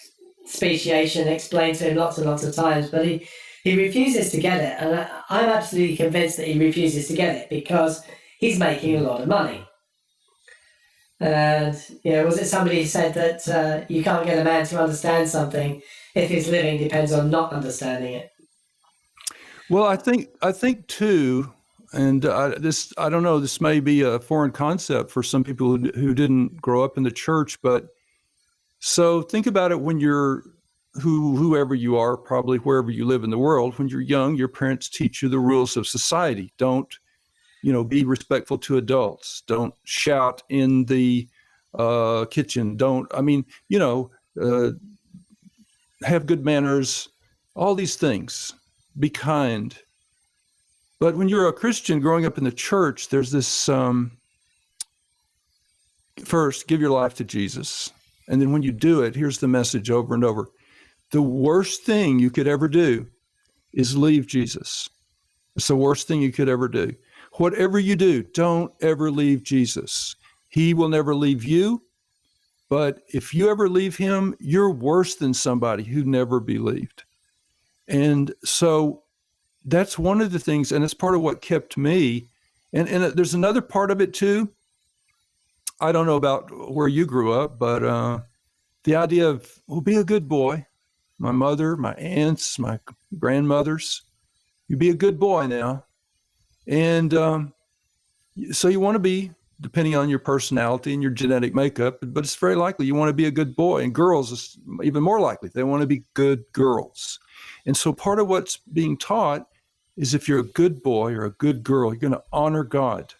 S1: speciation explained to him lots and lots of times, but he refuses to get it, and I'm absolutely convinced that he refuses to get it because he's making a lot of money. And was it somebody who said that you can't get a man to understand something if his living depends on not understanding it?
S2: Well, I think too, and I don't know, this may be a foreign concept for some people who didn't grow up in the church, but so think about it when you're whoever you are, probably wherever you live in the world. When you're young, your parents teach you the rules of society. Don't be respectful to adults. Don't shout in the kitchen. Have good manners, all these things. Be kind. But when you're a Christian growing up in the church, there's this, first, give your life to Jesus. And then when you do it, here's the message over and over. The worst thing you could ever do is leave Jesus. It's the worst thing you could ever do. Whatever you do, don't ever leave Jesus. He will never leave you. But if you ever leave him, you're worse than somebody who never believed. And so that's one of the things, and it's part of what kept me. And there's another part of it too. I don't know about where you grew up, but the idea of, well, be a good boy. My mother, my aunts, my grandmothers, you be a good boy now. And so you want to be, depending on your personality and your genetic makeup, but it's very likely you want to be a good boy. And girls is even more likely. They want to be good girls. And so part of what's being taught is if you're a good boy or a good girl, you're going to honor God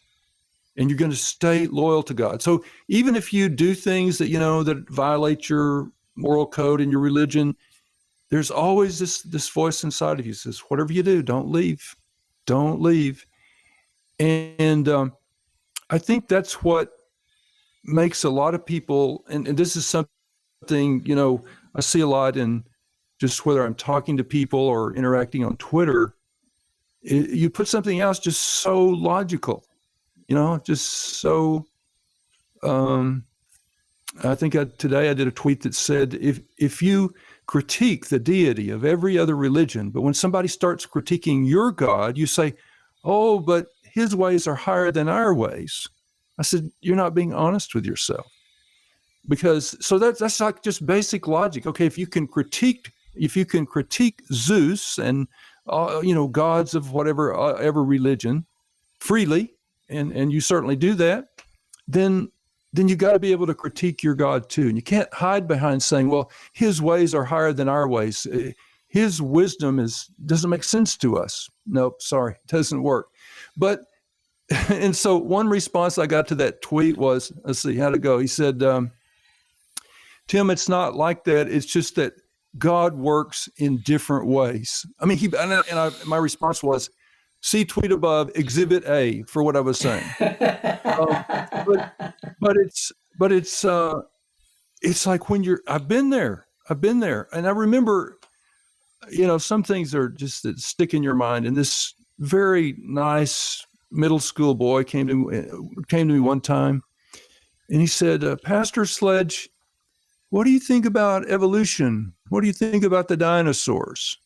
S2: and you're going to stay loyal to God. So even if you do things that, that violate your moral code and your religion, there's always this voice inside of you that says, whatever you do, don't leave. Don't leave. And I think that's what makes a lot of people, and this is something, I see a lot in just whether I'm talking to people or interacting on Twitter, you put something else just so logical, just so, I think today I did a tweet that said, if you critique the deity of every other religion, but when somebody starts critiquing your God, you say, oh, but his ways are higher than our ways. I said, you're not being honest with yourself. So that's like just basic logic. Okay, if you can critique Zeus and gods of whatever ever religion freely, and you certainly do that, then you got to be able to critique your God too. And you can't hide behind saying, well, his ways are higher than our ways. His wisdom doesn't make sense to us. Nope, sorry, it doesn't work. But and so one response I got to that tweet was, let's see, how'd it go? He said, Tim, it's not like that. It's just that God works in different ways. I mean, my response was, see tweet above, Exhibit A for what I was saying. But it's like when I've been there, and I remember, some things are just that stick in your mind. And this very nice middle school boy came to me one time, and he said, Pastor Sledge, what do you think about evolution? What do you think about the dinosaurs?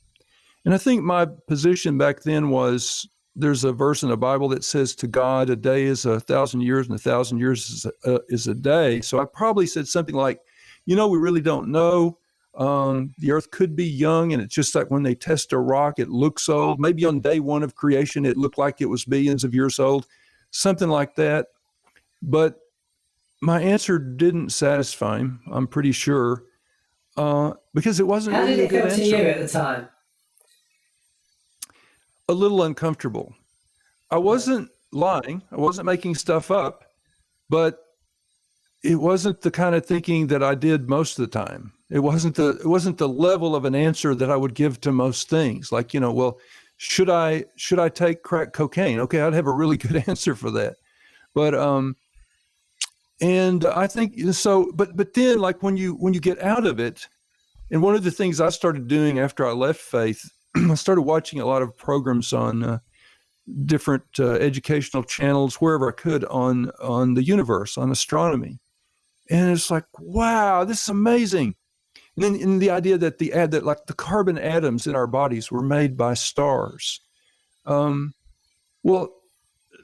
S2: And I think my position back then was, there's a verse in the Bible that says, to God, a day is 1,000 years and 1,000 years is a day. So I probably said something like, we really don't know. The earth could be young, and it's just like when they test a rock, it looks old. Maybe on day one of creation, it looked like it was billions of years old, something like that. But my answer didn't satisfy him, I'm pretty sure, because it wasn't really a good answer.
S1: How did it feel to you at the time?
S2: A little uncomfortable. I wasn't lying. I wasn't making stuff up, but it wasn't the kind of thinking that I did most of the time. It wasn't the level of an answer that I would give to most things. Like, well, should I take crack cocaine? Okay, I'd have a really good answer for that. But and I think so. But then, like when you get out of it, and one of the things I started doing after I left faith, I started watching a lot of programs on different educational channels wherever I could on the universe, on astronomy. And it's like, wow, this is amazing. And then in the idea that like the carbon atoms in our bodies were made by stars. Well,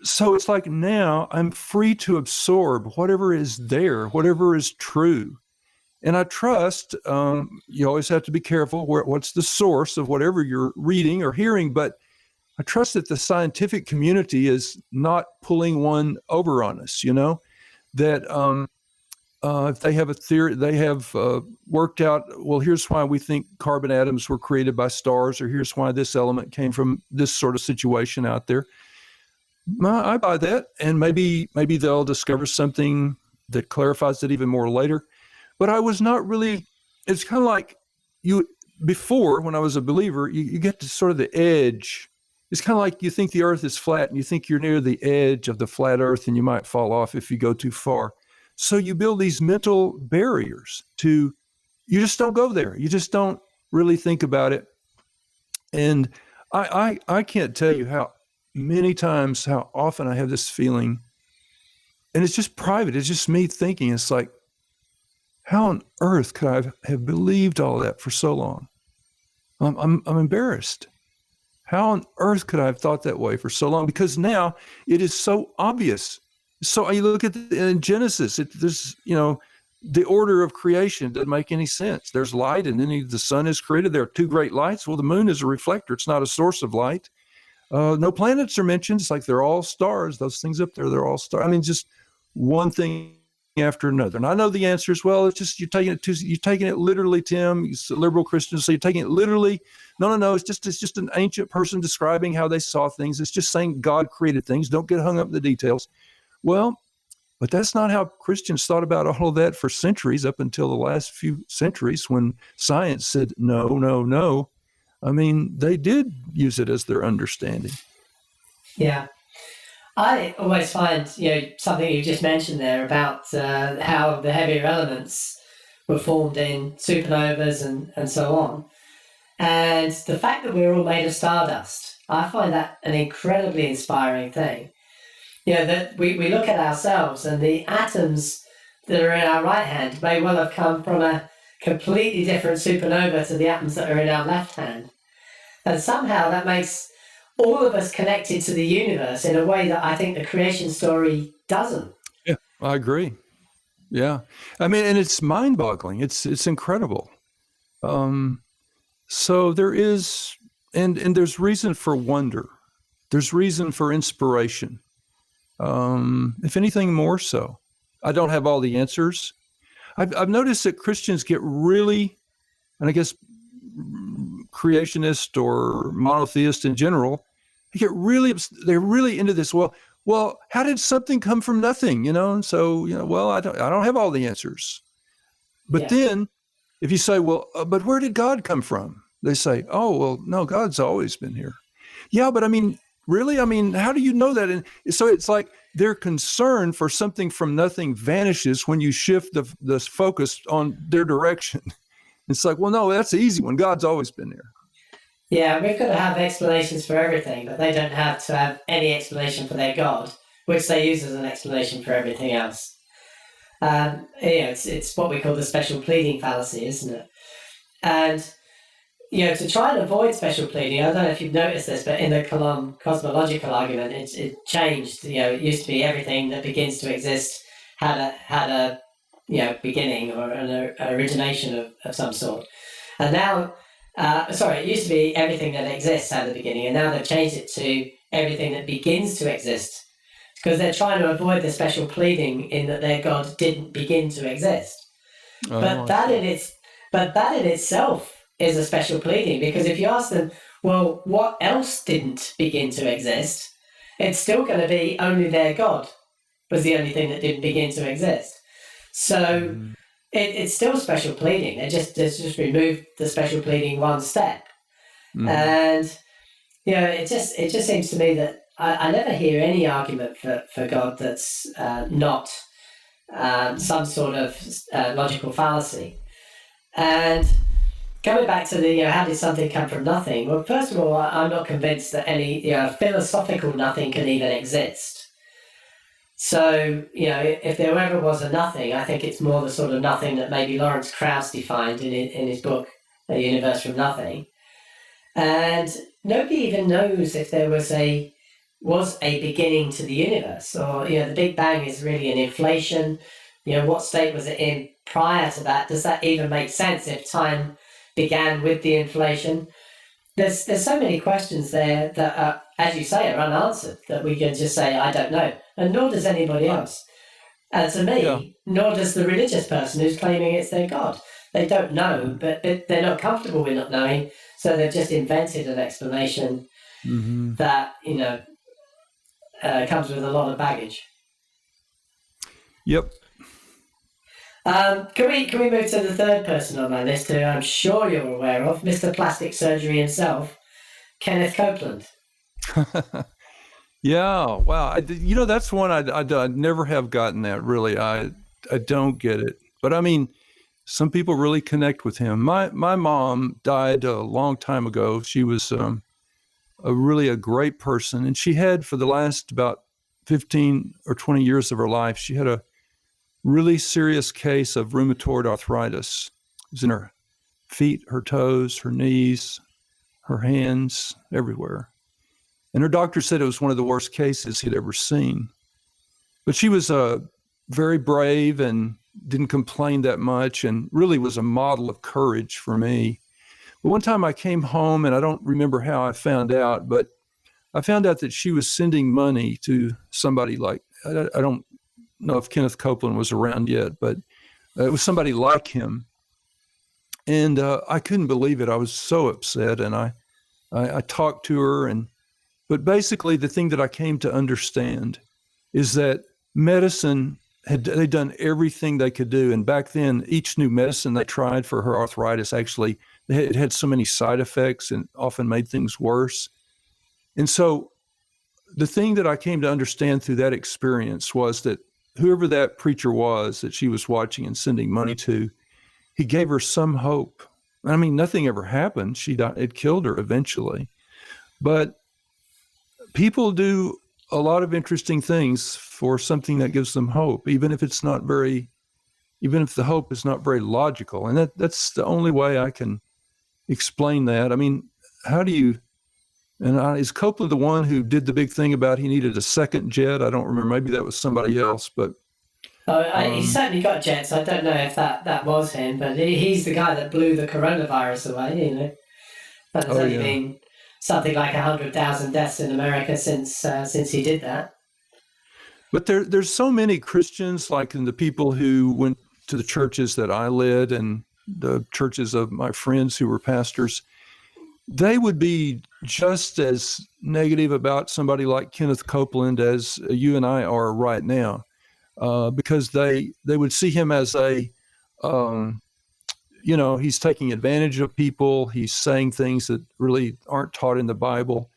S2: so it's like now I'm free to absorb whatever is there, whatever is true. And I trust, you always have to be careful what's the source of whatever you're reading or hearing, but I trust that the scientific community is not pulling one over on us, that if they have a theory, they have worked out, well, here's why we think carbon atoms were created by stars, or here's why this element came from this sort of situation out there. I buy that, and maybe they'll discover something that clarifies it even more later. But I was not really, it's kind of like before, when I was a believer, you get to sort of the edge. It's kind of like you think the earth is flat and you think you're near the edge of the flat earth and you might fall off if you go too far. So you build these mental barriers you just don't go there. You just don't really think about it. And I can't tell you how many times, how often I have this feeling, and it's just private. It's just me thinking. It's like, how on earth could I have believed all that for so long? I'm embarrassed. How on earth could I have thought that way for so long? Because now it is so obvious. So you look at in Genesis, there's, the order of creation doesn't make any sense. There's light, and then the sun is created. There are two great lights. Well, the moon is a reflector. It's not a source of light. No planets are mentioned. It's like they're all stars. Those things up there, they're all stars. I mean, just one thing after another. And I know the answer is, well, it's just you're taking it literally, Tim. You're a liberal Christian, so you're taking it literally. No. It's just an ancient person describing how they saw things. It's just saying God created things. Don't get hung up in the details. Well, but that's not how Christians thought about all of that for centuries, up until the last few centuries when science said no. I mean, they did use it as their understanding.
S1: Yeah. I always find, something you just mentioned there about how the heavier elements were formed in supernovas and so on. And the fact that we're all made of stardust, I find that an incredibly inspiring thing. That we look at ourselves and the atoms that are in our right hand may well have come from a completely different supernova to the atoms that are in our left hand. And somehow that makes all of us connected to the universe in a way that I think the creation story doesn't.
S2: Yeah, I agree. Yeah. I mean, and it's mind-boggling. It's incredible. So there is, and there's reason for wonder. There's reason for inspiration. If anything, more so. I don't have all the answers. I've noticed that Christians get really, and I guess creationist or monotheist in general, they're really into this. Well, how did something come from nothing? And so, well, I don't have all the answers. But then if you say, well, but where did God come from? They say, oh, well, no, God's always been here. Yeah, but I mean, really? I mean, how do you know that? And so it's like their concern for something from nothing vanishes when you shift the focus on their direction. It's like, well, no, that's the easy one. God's always been there.
S1: Yeah, we've got to have explanations for everything, but they don't have to have any explanation for their God, which they use as an explanation for everything else. It's what we call the special pleading fallacy, isn't it? And, to try and avoid special pleading, I don't know if you've noticed this, but in the cosmological argument, it changed. It used to be everything that begins to exist had a beginning or an origination of some sort. And now, it used to be everything that exists had a beginning, and now they've changed it to everything that begins to exist, because they're trying to avoid the special pleading in that their God didn't begin to exist. But that in itself is a special pleading, because if you ask them, well, what else didn't begin to exist? It's still going to be only their God was the only thing that didn't begin to exist. So it's still special pleading. They just removed the special pleading one step. And it just seems to me that I never hear any argument for God that's not some sort of logical fallacy. And coming back to the how did something come from nothing? Well, first of all, I'm not convinced that any philosophical nothing can even exist. So, if there ever was a nothing, I think it's more the sort of nothing that maybe Lawrence Krauss defined in his book, A Universe from Nothing. And nobody even knows if there was a beginning to the universe, or, the Big Bang is really an inflation. What state was it in prior to that? Does that even make sense if time began with the inflation? There's so many questions there that are, as you say, are unanswered, that we can just say, I don't know. And nor does anybody else. And to me, nor does the religious person who's claiming it's their God. They don't know, but they're not comfortable with not knowing, so they've just invented an explanation that, comes with a lot of baggage.
S2: Yep.
S1: Can we move to the third person on my list, who I'm sure you're aware of, Mr. Plastic Surgery himself, Kenneth Copeland?
S2: Yeah, wow. That's one I'd never have gotten that, really. I don't get it. But I mean, some people really connect with him. My mom died a long time ago. She was a great person, and she had, for the last about 15 or 20 years of her life, she had a really serious case of rheumatoid arthritis. It was in her feet, her toes, her knees, her hands, everywhere. And her doctor said it was one of the worst cases he'd ever seen. But she was very brave and didn't complain that much, and really was a model of courage for me. But one time I came home, and I don't remember how I found out, but I found out that she was sending money to somebody like, I don't know if Kenneth Copeland was around yet, but it was somebody like him. And I couldn't believe it. I was so upset. And I talked to her. But basically, the thing that I came to understand is that medicine they'd done everything they could do. And back then, each new medicine they tried for her arthritis, actually, it had so many side effects and often made things worse. And so the thing that I came to understand through that experience was that whoever that preacher was that she was watching and sending money to, he gave her some hope. I mean, nothing ever happened. She died. It killed her eventually. But people do a lot of interesting things for something that gives them hope, even if the hope is not very logical. And that's the only way I can explain that. I mean, is Copeland the one who did the big thing about he needed a second jet? I don't remember. Maybe that was somebody else, but.
S1: He certainly got jets. I don't know if that was him, but he's the guy that blew the coronavirus away, But there's only been something like 100,000 deaths in America since he did that.
S2: But there's so many Christians, like in the people who went to the churches that I led and the churches of my friends who were pastors, they would be just as negative about somebody like Kenneth Copeland as you and I are right now, because they would see him as he's taking advantage of people. He's saying things that really aren't taught in the Bible.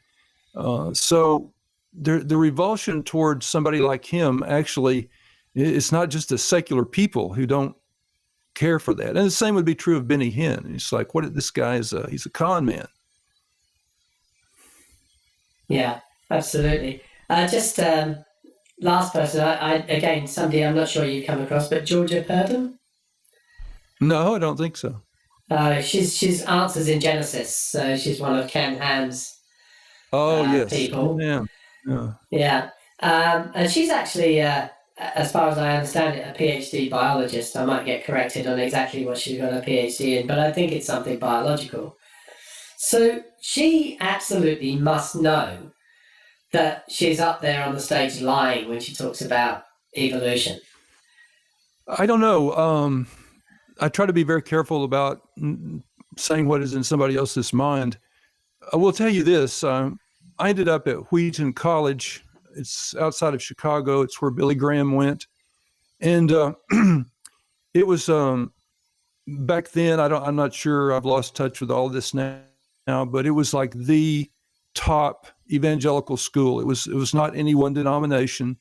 S2: So the revulsion towards somebody like him, actually, it's not just the secular people who don't care for that. And the same would be true of Benny Hinn. It's like, this guy he's a con man.
S1: Yeah, absolutely. Just last person, again, somebody I'm not sure you come across, but Georgia Purdom?
S2: No, I don't think so.
S1: She's answers in Genesis, so she's one of Ken Ham's people.
S2: Yeah.
S1: Yeah. And she's actually, as far as I understand it, a PhD biologist. I might get corrected on exactly what she's got a PhD in, but I think it's something biological. So she absolutely must know that she's up there on the stage lying when she talks about evolution.
S2: I don't know. I try to be very careful about saying what is in somebody else's mind. I will tell you this. I ended up at Wheaton College. It's outside of Chicago. It's where Billy Graham went. And it was back then, I'm not sure, I've lost touch with all this now, but it was like the top evangelical school. It was not any one denomination.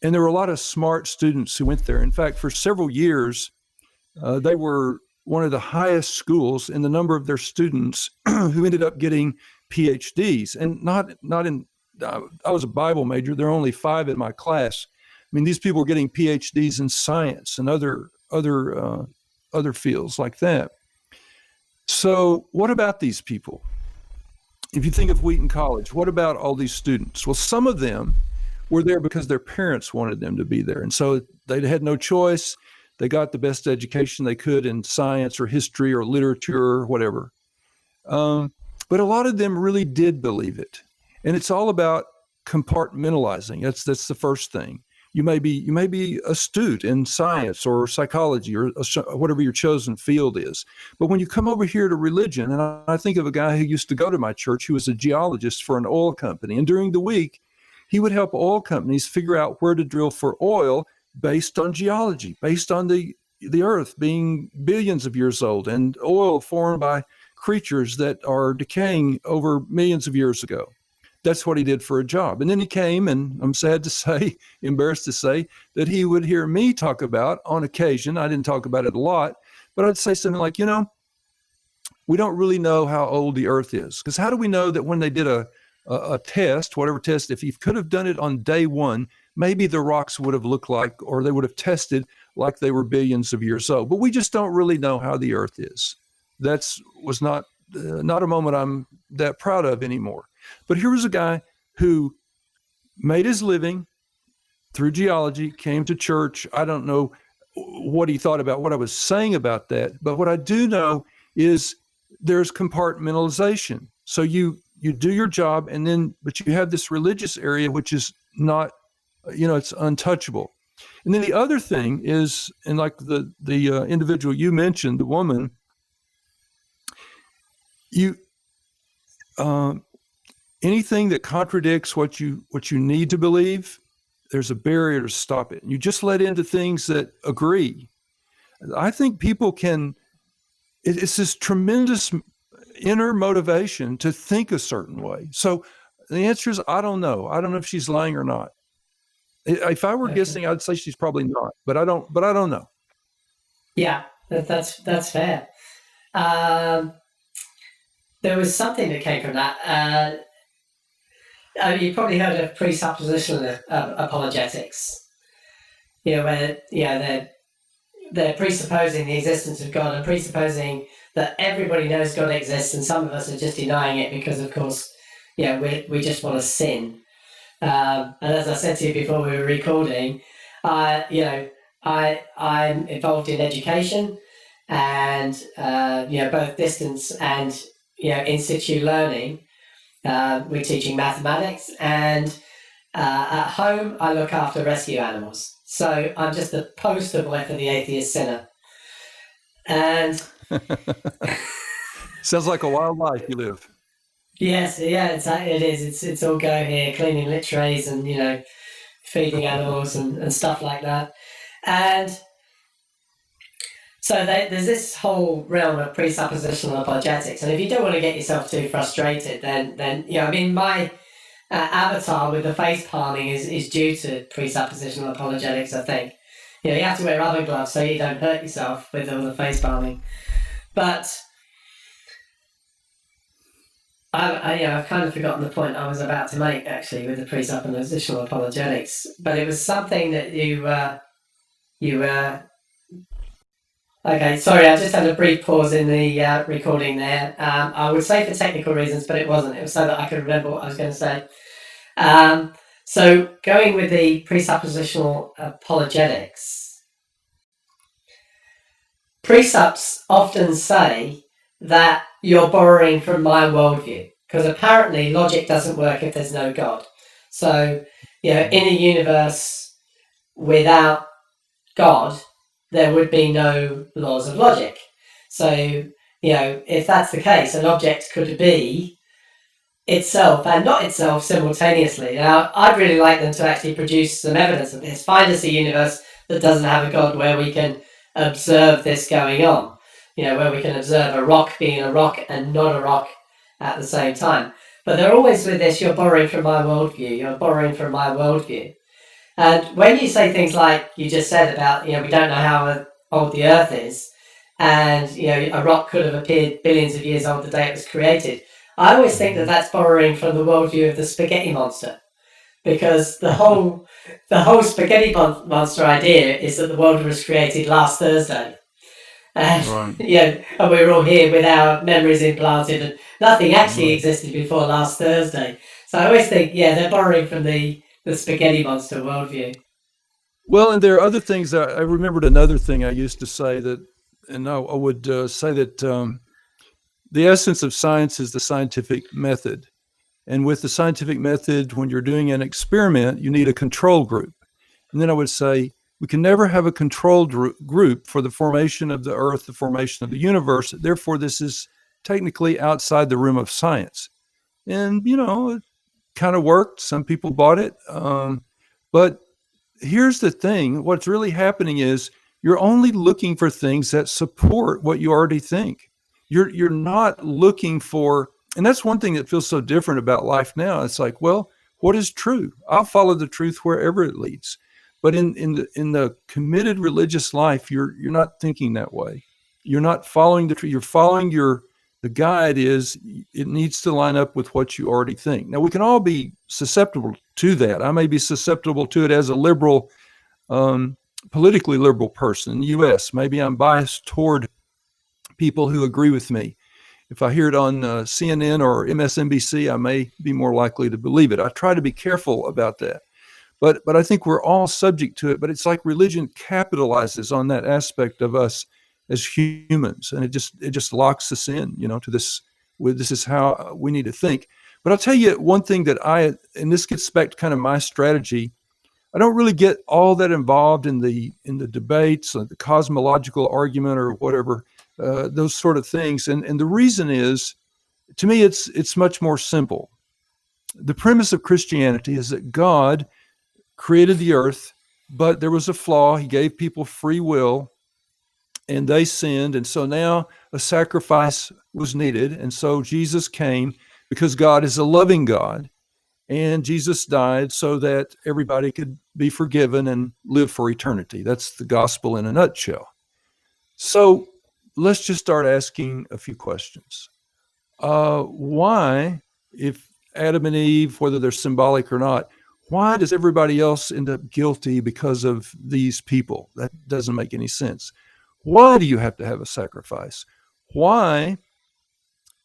S2: And there were a lot of smart students who went there. In fact, for several years, they were one of the highest schools in the number of their students who ended up getting PhDs. And I was a Bible major. There are only 5 in my class. I mean, these people were getting PhDs in science and other fields like that. So what about these people? If you think of Wheaton College, what about all these students? Well, some of them were there because their parents wanted them to be there. And so they had no choice. They got the best education they could in science or history or literature or whatever. But a lot of them really did believe it. And it's all about compartmentalizing. That's the first thing. You may be astute in science or psychology or whatever your chosen field is. But when you come over here to religion, and I think of a guy who used to go to my church who was a geologist for an oil company. And during the week, he would help oil companies figure out where to drill for oil based on geology, based on the earth being billions of years old and oil formed by creatures that are decaying over millions of years ago. That's what he did for a job. And then he came, and I'm embarrassed to say, that he would hear me talk about on occasion. I didn't talk about it a lot, but I'd say something like, we don't really know how old the earth is. Because how do we know that when they did a test, whatever test, if he could have done it on day one, maybe the rocks would have looked like, or they would have tested like they were billions of years old. But we just don't really know how the earth is. That was not a moment I'm that proud of anymore. But here was a guy who made his living through geology, came to church. I don't know what he thought about what I was saying about that. But what I do know is there's compartmentalization. So you you do your job, and then but you have this religious area which is not, it's untouchable. And then the other thing is, and like the individual you mentioned, the woman, you anything that contradicts what you need to believe, there's a barrier to stop it. You just let into things that agree. I think people can. It's this tremendous inner motivation to think a certain way. So the answer is, I don't know. I don't know if she's lying or not. If I were guessing, I'd say she's probably not, but I don't know.
S1: Yeah, that's fair. There was something that came from that. You probably heard of presuppositional apologetics. Where they're presupposing the existence of God and presupposing that everybody knows God exists, and some of us are just denying it because, of course, we just want to sin. And as I said to you before we were recording, I'm involved in education, and both distance and in situ learning. We're teaching mathematics, and at home I look after rescue animals. So I'm just the poster boy for the atheist sinner. And
S2: sounds like a wild life you live.
S1: Yes, yeah, it is. It's all go here, cleaning lit trays and feeding animals and stuff like that. And so there's this whole realm of presuppositional apologetics. And if you don't want to get yourself too frustrated, then my avatar with the face palming is due to presuppositional apologetics, I think. You have to wear rubber gloves so you don't hurt yourself with all the face palming. But I've kind of forgotten the point I was about to make, actually, with the presuppositional apologetics. But it was something that okay, sorry, I just had a brief pause in the recording there. I would say for technical reasons, but it wasn't. It was so that I could remember what I was going to say. So going with the presuppositional apologetics, presupps often say that you're borrowing from my worldview, because apparently logic doesn't work if there's no God. So, in a universe without God, there would be no laws of logic. So, if that's the case, an object could be itself and not itself simultaneously. Now, I'd really like them to actually produce some evidence of this. Find us a universe that doesn't have a God where we can observe this going on. Where we can observe a rock being a rock and not a rock at the same time. But they're always with this, you're borrowing from my worldview, you're borrowing from my worldview. And when you say things like you just said about, we don't know how old the Earth is, and, a rock could have appeared billions of years old the day it was created, I always think that that's borrowing from the worldview of the spaghetti monster. Because the whole spaghetti monster idea is that the world was created last Thursday. And,
S2: right.
S1: And we're all here with our memories implanted, and nothing actually existed before last Thursday. So I always think, they're borrowing from the spaghetti monster worldview.
S2: Well, and there are other things. I remembered another thing I used to say and I would say that the essence of science is the scientific method. And with the scientific method, when you're doing an experiment, you need a control group. And then I would say, we can never have a controlled group for the formation of the Earth, the formation of the universe. Therefore, this is technically outside the realm of science. And, it kind of worked. Some people bought it. But here's the thing. What's really happening is you're only looking for things that support what you already think. You're not looking for, and that's one thing that feels so different about life now. It's like, well, what is true? I'll follow the truth wherever it leads. But in the committed religious life, you're not thinking that way. You're not following the truth. You're following the guide is it needs to line up with what you already think. Now, we can all be susceptible to that. I may be susceptible to it as a liberal, politically liberal person in the U.S. Maybe I'm biased toward people who agree with me. If I hear it on CNN or MSNBC, I may be more likely to believe it. I try to be careful about that. But I think we're all subject to it. But it's like religion capitalizes on that aspect of us as humans, and it just locks us in, to this. This is how we need to think. But I'll tell you one thing that and this gets back to kind of my strategy. I don't really get all that involved in the debates, the cosmological argument or whatever, those sort of things. And the reason is, to me, it's much more simple. The premise of Christianity is that God created the earth, but there was a flaw. He gave people free will, and they sinned. And so now a sacrifice was needed. And so Jesus came because God is a loving God. And Jesus died so that everybody could be forgiven and live for eternity. That's the gospel in a nutshell. So let's just start asking a few questions. Why, if Adam and Eve, whether they're symbolic or not, why does everybody else end up guilty because of these people? That doesn't make any sense. Why do you have to have a sacrifice? Why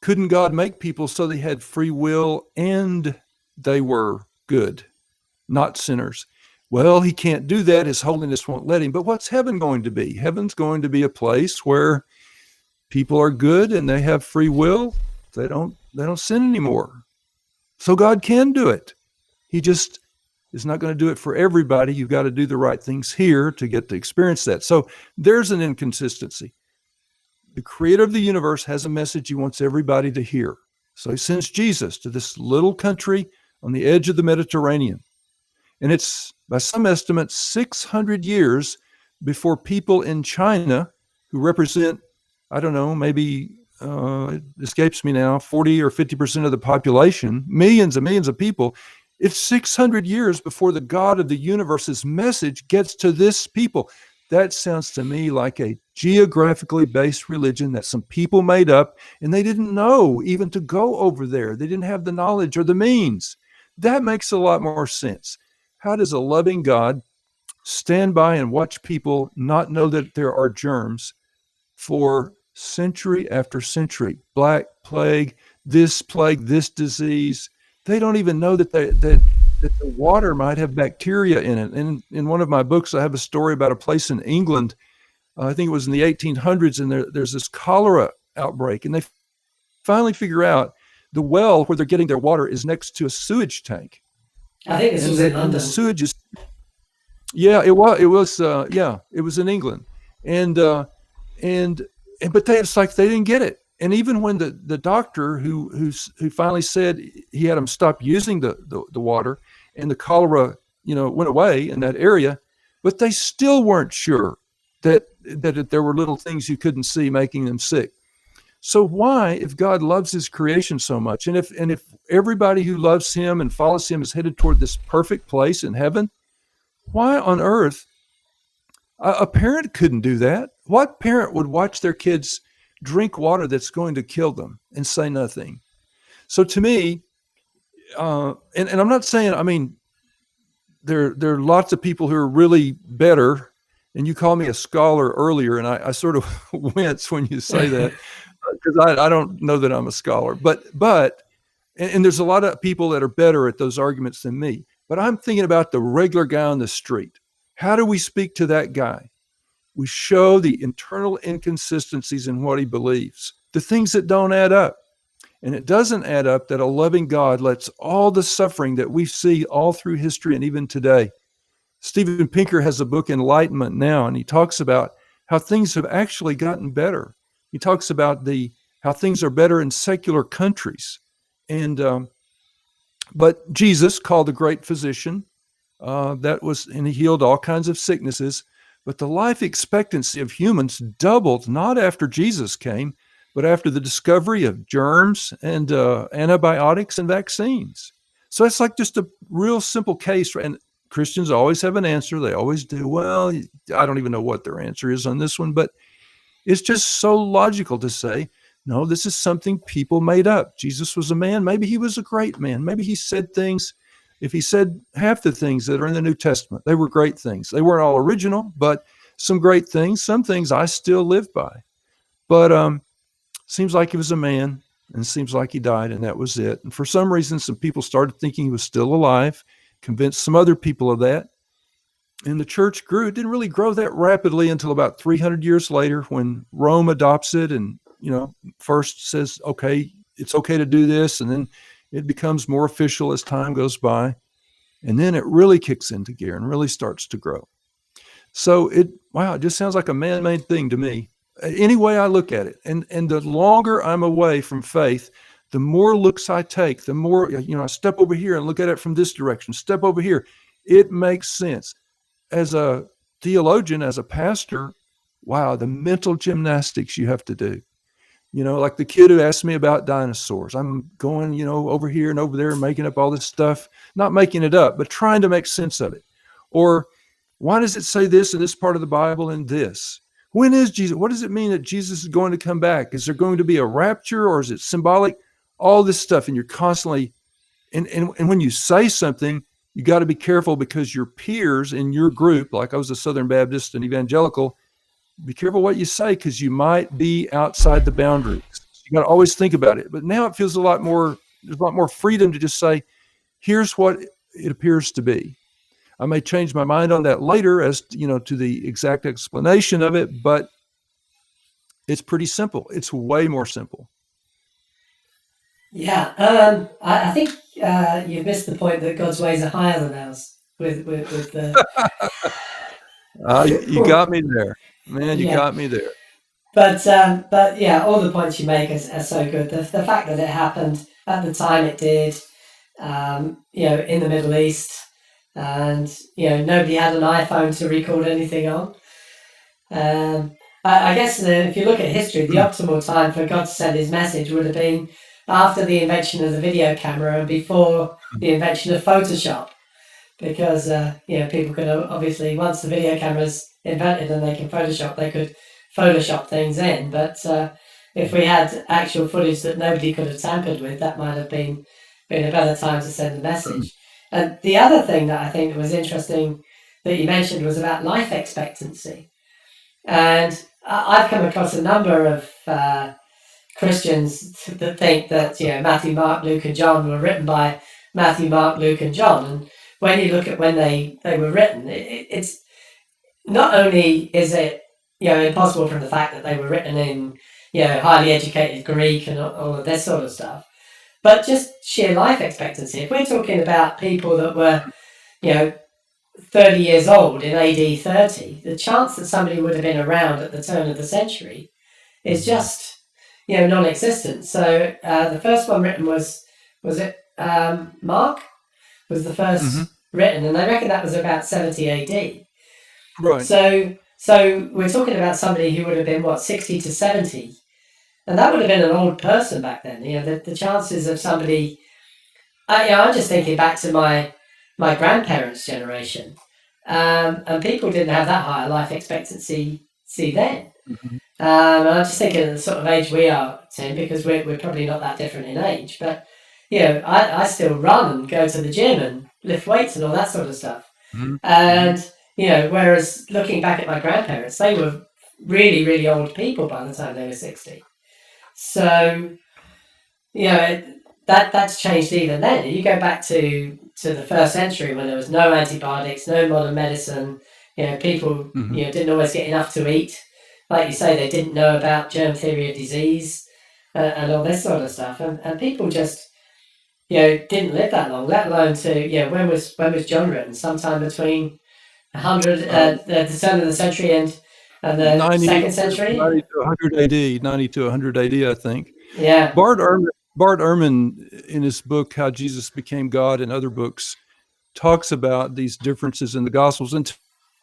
S2: couldn't God make people so they had free will and they were good, not sinners? Well, he can't do that. His holiness won't let him. But what's heaven going to be? Heaven's going to be a place where people are good and they have free will. They don't sin anymore. So God can do it. He just is not going to do it for everybody. You've got to do the right things here to get to experience that. So there's an inconsistency. The creator of the universe has a message he wants everybody to hear. So he sends Jesus to this little country on the edge of the Mediterranean. And it's, by some estimates, 600 years before people in China, who represent, I don't know, maybe it escapes me now, 40 or 50% of the population, millions and millions of people. It's 600 years before the God of the universe's message gets to this people. That sounds to me like a geographically based religion that some people made up, and they didn't know even to go over there. They didn't have the knowledge or the means. That makes a lot more sense. How does a loving God stand by and watch people not know that there are germs for century after century? Black plague, this disease. They don't even know that the water might have bacteria in it. And in one of my books, I have a story about a place in England. I think it was in the 1800s, and there's this cholera outbreak. And they finally figure out the well where they're getting their water is next to a sewage tank.
S1: I think this was in London.
S2: The sewage is, yeah, it was in England. But it's like they didn't get it. And even when the doctor who finally said he had them stop using the water, and the cholera, went away in that area, but they still weren't sure that there were little things you couldn't see making them sick. So why, if God loves his creation so much, and if everybody who loves him and follows him is headed toward this perfect place in heaven, why on earth a parent couldn't do that? What parent would watch their kids drink water that's going to kill them and say nothing? So to me, and I'm not saying, I mean, there are lots of people who are really better, and you called me a scholar earlier, and I sort of wince when you say that, because I don't know that I'm a scholar, but there's a lot of people that are better at those arguments than me, but I'm thinking about the regular guy on the street. How do we speak to that guy? We show the internal inconsistencies in what he believes, the things that don't add up. And it doesn't add up that a loving God lets all the suffering that we see all through history and even today. Steven Pinker has a book, Enlightenment Now, and he talks about how things have actually gotten better. He talks about how things are better in secular countries. But Jesus, called the great physician, and he healed all kinds of sicknesses. But the life expectancy of humans doubled, not after Jesus came, but after the discovery of germs and antibiotics and vaccines. So it's like just a real simple case. And Christians always have an answer. They always do. Well, I don't even know what their answer is on this one, but it's just so logical to say, no, this is something people made up. Jesus was a man. Maybe he was a great man. Maybe he said things. If he said half the things that are in the New Testament, they were great things. They weren't all original, but some great things. Some things I still live by. But seems like he was a man, and seems like he died, and that was it. And for some reason, some people started thinking he was still alive, convinced some other people of that. And the church grew. It didn't really grow that rapidly until about 300 years later, when Rome adopts it and, first says, okay, it's okay to do this. And then It becomes more official as time goes by. And then it really kicks into gear and really starts to grow. So it just sounds like a man-made thing to me. Any way I look at it. And the longer I'm away from faith, the more looks I take, the more, I step over here and look at it from this direction, step over here. It makes sense. As a theologian, as a pastor, the mental gymnastics you have to do. Like the kid who asked me about dinosaurs. I'm going, over here and over there, making up all this stuff, not making it up, but trying to make sense of it. Or why does it say this in this part of the Bible and this? When is Jesus? What does it mean that Jesus is going to come back? Is there going to be a rapture, or is it symbolic? All this stuff. And you're constantly, and when you say something, you got to be careful, because your peers in your group, like I was a Southern Baptist and evangelical, be careful what you say, because you might be outside the boundaries. You got to always think about it. But now it feels there's a lot more freedom to just say, here's what it appears to be. I may change my mind on that later as to the exact explanation of it, but it's pretty simple. It's way more simple.
S1: Yeah, I think you've missed the point that God's ways are higher than ours. With the
S2: you got me there, man. You got me there.
S1: But yeah, all the points you make are so good. The fact that it happened at the time it did, in the Middle East, and nobody had an iPhone to record anything on. I guess if you look at history, the optimal time for God to send his message would have been after the invention of the video camera and before the invention of Photoshop, because people could obviously, once the video camera's invented and they can Photoshop, they could Photoshop things in. But if we had actual footage that nobody could have tampered with, that might have been a better time to send the message. And the other thing that I think was interesting that you mentioned was about life expectancy. And I've come across a number of Christians that think that Matthew, Mark, Luke, and John were written by Matthew, Mark, Luke, and John. And when you look at when they were written, it's not only is it impossible from the fact that they were written in highly educated Greek and all of this sort of stuff, but just sheer life expectancy. If we're talking about people that were 30 years old in AD 30, the chance that somebody would have been around at the turn of the century is just non-existent. So the first one written was it Mark was the first written, and I reckon that was about 70 AD.
S2: Right.
S1: So we're talking about somebody who would have been 60 to 70, and that would have been an old person back then. The chances of somebody, I'm just thinking back to my grandparents' generation, and people didn't have that high life expectancy then. And I'm just thinking of the sort of age we are, Tim, because we're probably not that different in age. But I still run and go to the gym and lift weights and all that sort of stuff. And whereas looking back at my grandparents, they were really, really old people by the time they were 60. So that's changed even then. You go back to the first century when there was no antibiotics, no modern medicine. People didn't always get enough to eat. Like you say, they didn't know about germ theory of disease and all this sort of stuff, and people just didn't live that long. Let alone to when was John written? Sometime between 100 the turn of the century and the 2nd century,
S2: 90 to 100 AD, 90 to 100 AD, I think.
S1: Yeah.
S2: Bart Ehrman, in his book How Jesus Became God and other books, talks about these differences in the Gospels. And to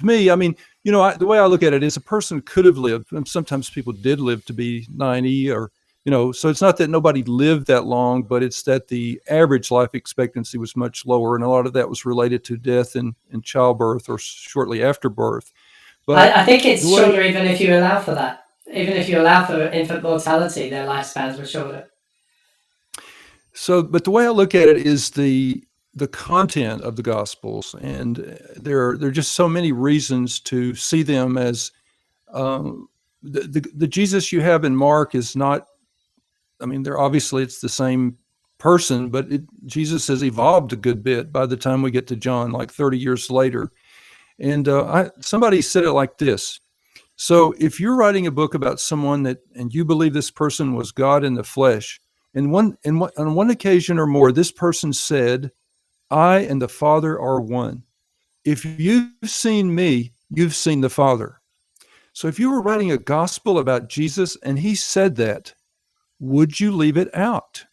S2: me, I mean, the way I look at it is a person could have lived, and sometimes people did live to be 90 or, so it's not that nobody lived that long, but it's that the average life expectancy was much lower. And a lot of that was related to death in childbirth or shortly after birth.
S1: But I think it's shorter even if you allow for that. Even if you allow for infant mortality, their lifespans were shorter.
S2: So, but the way I look at it is the content of the Gospels, and there are just so many reasons to see them as the Jesus you have in Mark is not. I mean, it's the same person, but Jesus has evolved a good bit by the time we get to John, like 30 years later. And somebody said it like this. So if you're writing a book about someone and you believe this person was God in the flesh, On one occasion or more, this person said, "I and the Father are one. If you've seen me, you've seen the Father." So if you were writing a gospel about Jesus and he said that, would you leave it out?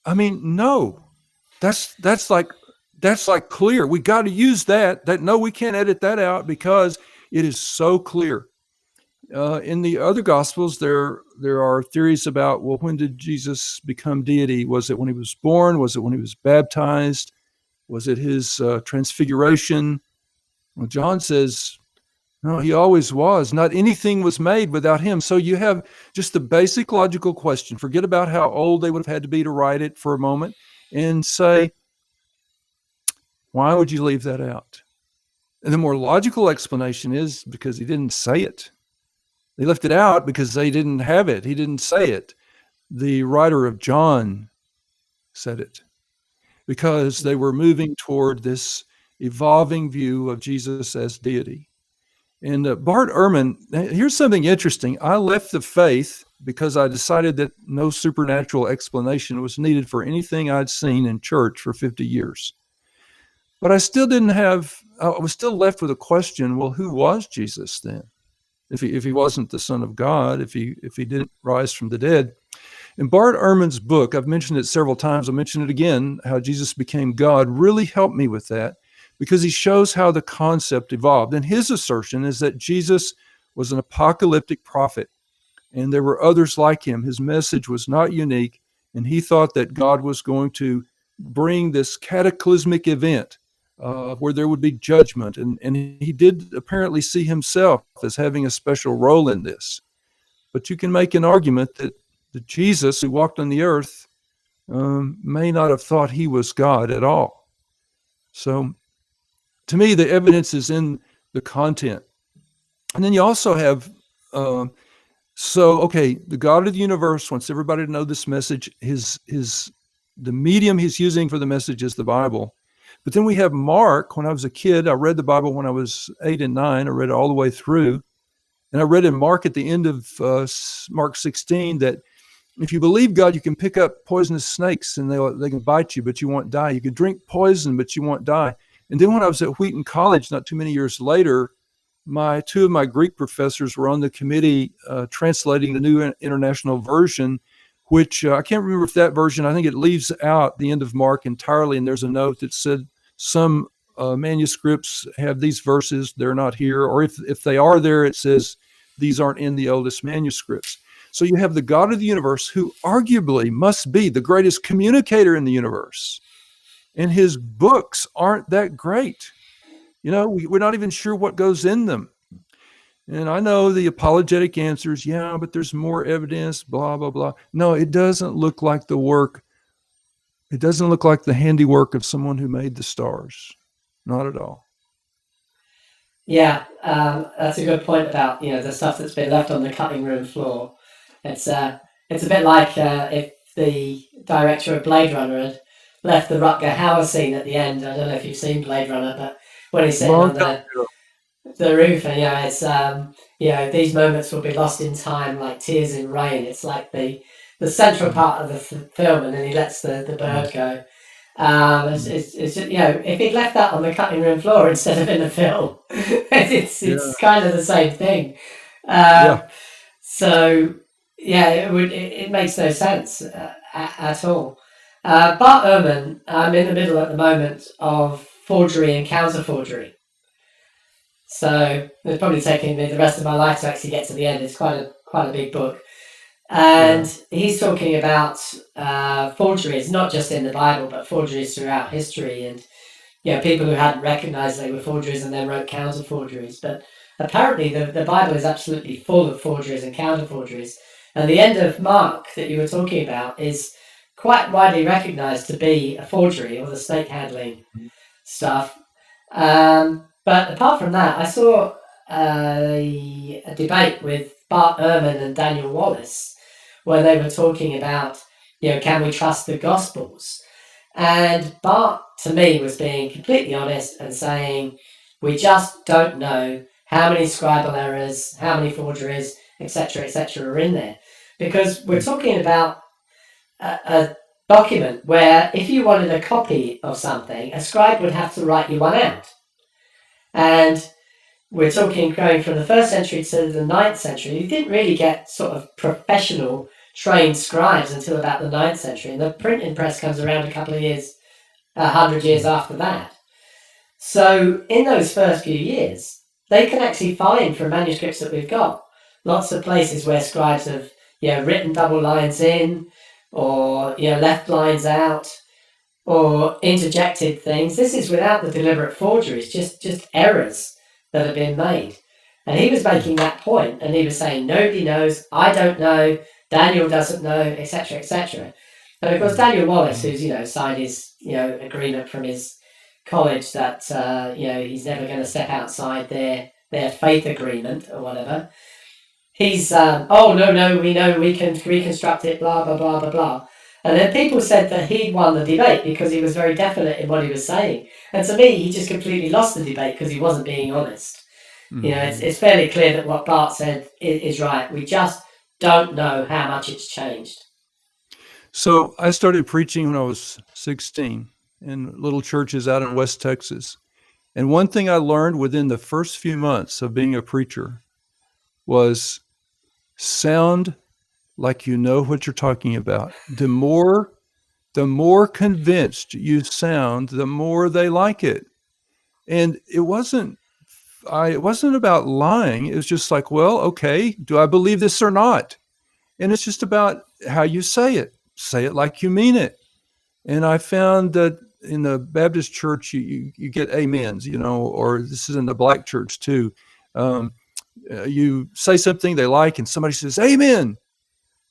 S2: I mean, no. That's like clear. We got to use that. No, we can't edit that out because it is so clear. In the other gospels, there are theories about, well, when did Jesus become deity? Was it when he was born? Was it when he was baptized? Was it his transfiguration? Well, John says, no, he always was. Not anything was made without him. So you have just the basic logical question. Forget about how old they would have had to be to write it for a moment and say, why would you leave that out? And the more logical explanation is because he didn't say it. They left it out because they didn't have it. He didn't say it. The writer of John said it because they were moving toward this evolving view of Jesus as deity. And Bart Ehrman, here's something interesting. I left the faith because I decided that no supernatural explanation was needed for anything I'd seen in church for 50 years. But I still I was still left with a question, well, who was Jesus then? If he wasn't the Son of God, if he didn't rise from the dead. In Bart Ehrman's book, I've mentioned it several times, I'll mention it again, How Jesus Became God, really helped me with that because he shows how the concept evolved. And his assertion is that Jesus was an apocalyptic prophet, and there were others like him. His message was not unique, and he thought that God was going to bring this cataclysmic event where there would be judgment. And he did apparently see himself as having a special role in this. But you can make an argument that Jesus, who walked on the earth, may not have thought he was God at all. So to me, the evidence is in the content. And then you also have, the God of the universe wants everybody to know this message. The medium he's using for the message is the Bible. But then we have Mark. When I was a kid, I read the Bible when I was 8 and 9. I read it all the way through. And I read in Mark at the end of Mark 16 that if you believe God, you can pick up poisonous snakes and they can bite you, but you won't die. You can drink poison, but you won't die. And then when I was at Wheaton College, not too many years later, two of my Greek professors were on the committee translating the New International Version, which I can't remember if that version, I think it leaves out the end of Mark entirely. And there's a note that said some manuscripts have these verses, they're not here. Or if they are there, it says these aren't in the oldest manuscripts. So you have the God of the universe who arguably must be the greatest communicator in the universe. And his books aren't that great. We're not even sure what goes in them. And I know the apologetic answers, yeah, but there's more evidence, blah, blah, blah. No, it doesn't look like the work. It doesn't look like the handiwork of someone who made the stars. Not at all.
S1: Yeah, that's a good point about the stuff that's been left on the cutting room floor. It's a bit like if the director of Blade Runner had left the Rutger Hauer scene at the end. I don't know if you've seen Blade Runner, but when he's sitting on the roof, and it's these moments will be lost in time like tears in rain. It's like the central part of the film, and then he lets the bird go. It's if he'd left that on the cutting room floor instead of in the film, it's kind of the same thing. So it makes no sense at all. Bart Ehrman, I'm in the middle at the moment of forgery and counter-forgery. So it's probably taking me the rest of my life to actually get to the end. It's quite a big book. And he's talking about forgeries, not just in the Bible, but forgeries throughout history. And people who hadn't recognized they were forgeries and then wrote counter-forgeries. But apparently the Bible is absolutely full of forgeries and counter-forgeries. And the end of Mark that you were talking about is quite widely recognized to be a forgery, or the snake handling stuff. But apart from that, I saw a debate with Bart Ehrman and Daniel Wallace where they were talking about, can we trust the Gospels? And Bart, to me, was being completely honest and saying, we just don't know how many scribal errors, how many forgeries, etc., are in there. Because we're talking about a document where if you wanted a copy of something, a scribe would have to write you one out. And we're talking going from the 1st century to the 9th century. You didn't really get sort of professional trained scribes until about the 9th century. And the printing press comes around a couple of years, 100 years after that. So in those first few years, they can actually find from manuscripts that we've got lots of places where scribes have written double lines in, or left lines out, or interjected things. This is without the deliberate forgeries, just errors that have been made. And he was making that point, and he was saying, nobody knows, I don't know, Daniel doesn't know, etc., etc. And of course, Daniel Wallace, who's signed his agreement from his college that he's never going to step outside their faith agreement or whatever. He's oh no, we know we can reconstruct it, blah blah blah blah blah. And then people said that he'd won the debate because he was very definite in what he was saying. And to me, he just completely lost the debate because he wasn't being honest. Mm-hmm. It's fairly clear that what Bart said is right. We just don't know how much it's changed.
S2: So I started preaching when I was 16 in little churches out in West Texas. And one thing I learned within the first few months of being a preacher was sound like you know what you're talking about. The more convinced you sound, the more they like it. And it wasn't about lying. It was just like, well, okay, do I believe this or not? And it's just about how you say it. Say it like you mean it. And I found that in the Baptist church, you get amens, or this is in the black church too. You say something they like and somebody says, amen.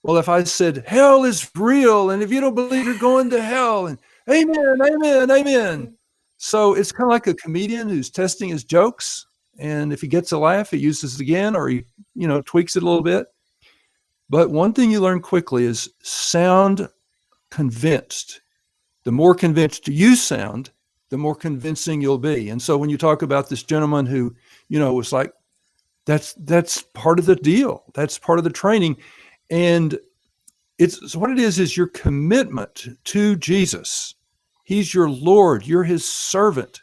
S2: Well, if I said hell is real, and if you don't believe you're going to hell, and amen, amen, amen. So it's kind of like a comedian who's testing his jokes. And if he gets a laugh, he uses it again, or he, tweaks it a little bit. But one thing you learn quickly is sound convinced. The more convinced you sound, the more convincing you'll be. And so when you talk about this gentleman who, was like, that's part of the deal. That's part of the training. And it's what it is your commitment to Jesus. He's your Lord. You're his servant.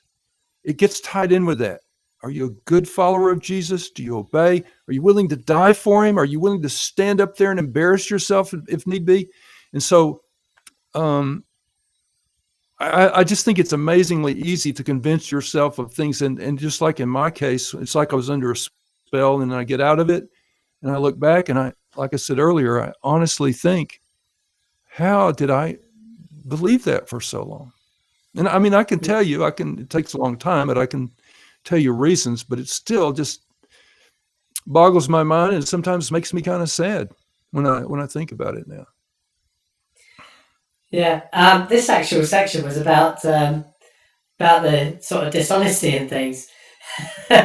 S2: It gets tied in with that. Are you a good follower of Jesus? Do you obey? Are you willing to die for him? Are you willing to stand up there and embarrass yourself if need be? And so I just think it's amazingly easy to convince yourself of things. And just like in my case, it's like I was under a spell and I get out of it and I look back and like I said earlier, I honestly think, how did I believe that for so long? And I mean, I can tell you, it takes a long time, but I can tell you reasons, but it still just boggles my mind and sometimes makes me kind of sad when I think about it now.
S1: Yeah, this actual section was about the sort of dishonesty and things.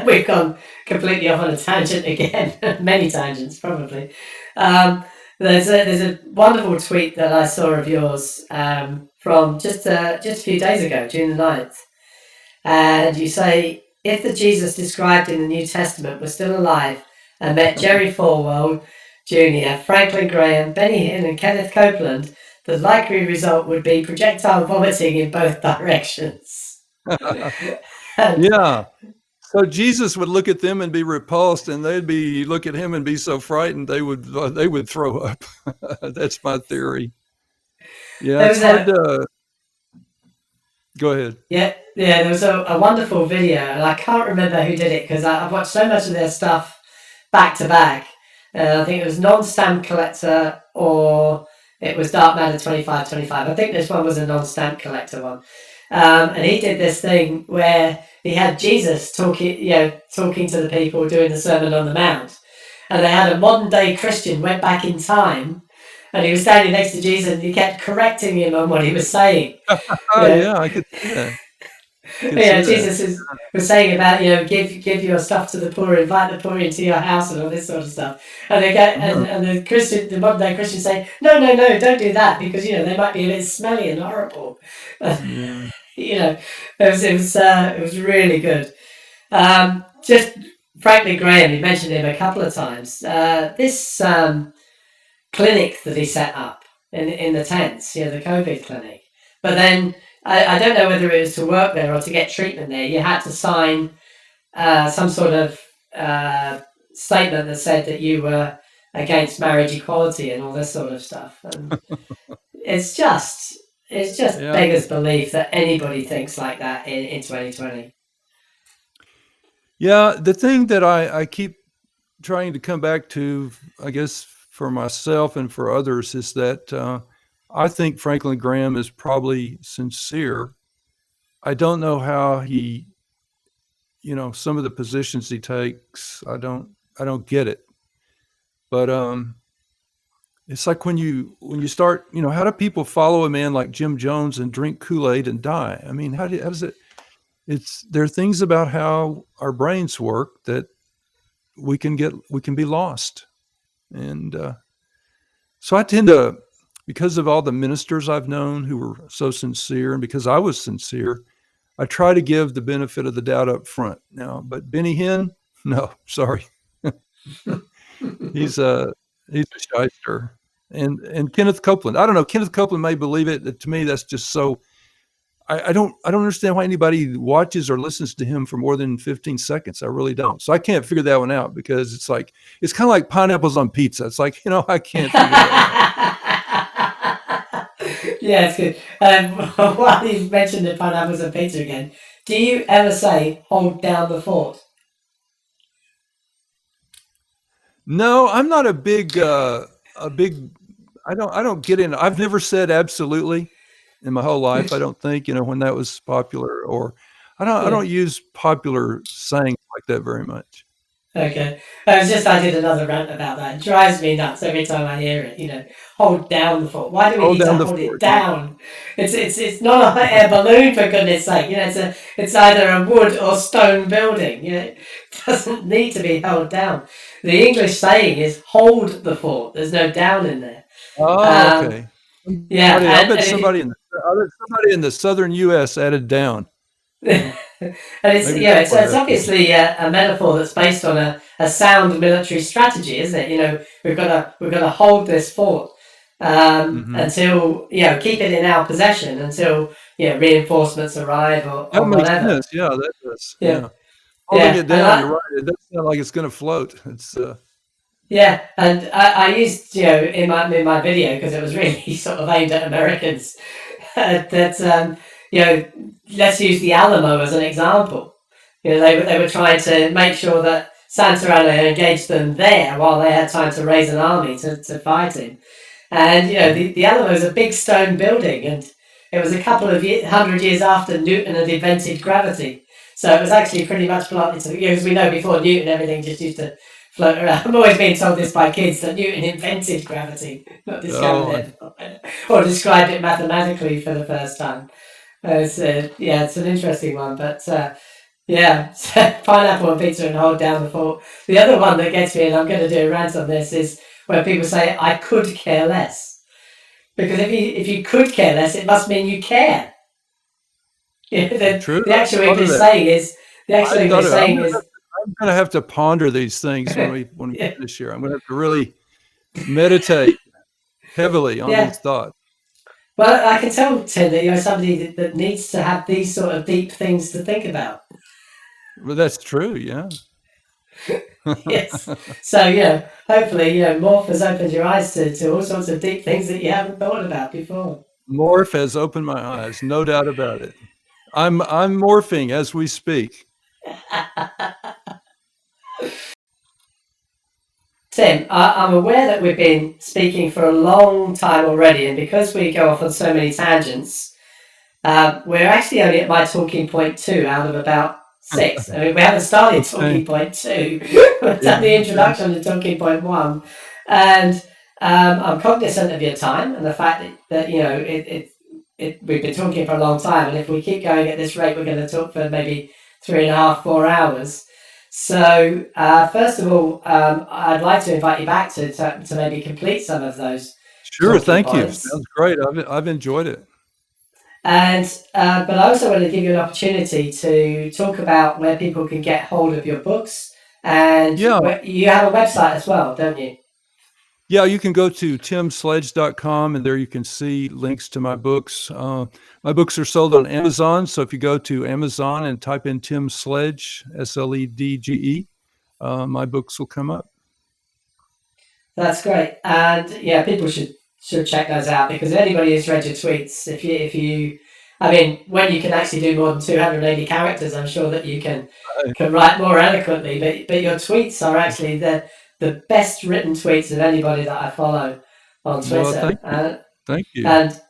S1: We've gone completely off on a tangent again, many tangents probably. There's a wonderful tweet that I saw of yours from just a few days ago, June the 9th. And you say, if the Jesus described in the New Testament was still alive and met Jerry Falwell Jr., Franklin Graham, Benny Hinn and Kenneth Copeland, the likely result would be projectile vomiting in both directions.
S2: Yeah. So Jesus would look at them and be repulsed, and they'd look at him and be so frightened they would throw up. That's my theory. Yeah, it's hard to... Go ahead.
S1: Yeah, there was a wonderful video, and I can't remember who did it because I've watched so much of their stuff back to back. I think it was Non-Stamp Collector or it was Dark Matter 2525. I think this one was a Non-Stamp Collector one. And he did this thing where he had Jesus talking to the people doing the Sermon on the Mount. And they had a modern day Christian went back in time and he was standing next to Jesus and he kept correcting him on what he was saying.
S2: Yeah, I could see that.
S1: Jesus was saying about, give your stuff to the poor, invite the poor into your house and all this sort of stuff. And they go, and the modern day Christians say, no, don't do that because, they might be a bit smelly and horrible. It was really good. Just Franklin Graham, you mentioned him a couple of times. This clinic that he set up in the tents, the COVID clinic. But then I don't know whether it was to work there or to get treatment there. You had to sign some sort of statement that said that you were against marriage equality and all this sort of stuff. And it's just
S2: Yeah.
S1: beggars belief that anybody thinks like that in 2020.
S2: Yeah, the thing that I keep trying to come back to, I guess, for myself and for others, is that I think Franklin Graham is probably sincere. I don't know how he, some of the positions he takes, I don't get it. But it's like when you start, how do people follow a man like Jim Jones and drink Kool-Aid and die? I mean, how does it? There are things about how our brains work that we can be lost. And so I tend to, because of all the ministers I've known who were so sincere, and because I was sincere, I try to give the benefit of the doubt up front. Now, but Benny Hinn, no, sorry. He's a shyster. And Kenneth Copeland, I don't know, Kenneth Copeland may believe it. To me, that's just so, I don't understand why anybody watches or listens to him for more than 15 seconds. I really don't. So I can't figure that one out, because it's kind of like pineapples on pizza. It's like, I can't figure that
S1: out. Yeah, it's good. While you've mentioned the pineapples on pizza again, do you ever say "hold down the fort"?
S2: No, I'm not a big. I don't get in. I've never said absolutely in my whole life. I don't think, when that was popular, or I don't use popular sayings like that very much.
S1: Okay. I did another rant about that. It drives me nuts every time I hear it, hold down the fort. Why do we need to hold it down? It's not a hot air balloon, for goodness sake. It's either a wood or stone building. It doesn't need to be held down. The English saying is hold the fort. There's no down in there.
S2: Oh, okay.
S1: Yeah.
S2: I bet somebody in the southern U.S. added down.
S1: And it's obviously a metaphor that's based on a sound military strategy, isn't it? We've got to hold this fort until keep it in our possession until reinforcements arrive or whatever.
S2: Sense. Yeah, that does. Yeah. Holding it down, you're right. It doesn't sound like it's going to float. It's
S1: Yeah, and I used in my video, because it was really sort of aimed at Americans, that let's use the Alamo as an example. They were trying to make sure that Santa Anna engaged them there while they had time to raise an army to fight him. And the Alamo is a big stone building, and it was a couple of 100 years after Newton had invented gravity. So it was actually pretty much belonging to, as we know, before Newton, everything just used to float around. I'm always being told this by kids, that Newton invented gravity, not discovered it, or described it mathematically for the first time. It's an interesting one, but pineapple on pizza and hold down the fort. The other one that gets me, and I'm going to do a rant on this, is when people say, "I could care less," because if you could care less, it must mean you care. The actual English saying is
S2: I'm going to have to ponder these things when we finish here. I'm going to have to really meditate heavily on these thoughts.
S1: Well, I can tell, Tim, that you're somebody that needs to have these sort of deep things to think about.
S2: Well, that's true, yeah.
S1: Yes. So, hopefully, Morph has opened your eyes to all sorts of deep things that you haven't thought about before.
S2: Morph has opened my eyes, no doubt about it. I'm morphing as we speak.
S1: Tim, I'm aware that we've been speaking for a long time already, and because we go off on so many tangents, we're actually only at my talking point 2 out of about 6. I mean, we haven't started talking point 2. We've done the introduction to talking point 1, and I'm cognizant of your time and the fact that we've been talking for a long time, and if we keep going at this rate, we're going to talk for maybe 3.5, 4 hours. So, first of all, I'd like to invite you back to maybe complete some of those.
S2: Sure, thank you. Sounds great. I've enjoyed it.
S1: And but I also want to give you an opportunity to talk about where people can get hold of your books, and you have a website as well, don't you?
S2: Yeah, you can go to timsledge.com, and there you can see links to my books. My books are sold on Amazon, so if you go to Amazon and type in Tim Sledge, Sledge, my books will come up.
S1: That's great, and yeah, people should check those out, because anybody who's read your tweets, if you, I mean, when you can actually do more than 280 characters, I'm sure that you can write more eloquently. But your tweets are actually the best written tweets of anybody that I follow on
S2: Well,
S1: Twitter,
S2: thank you.
S1: and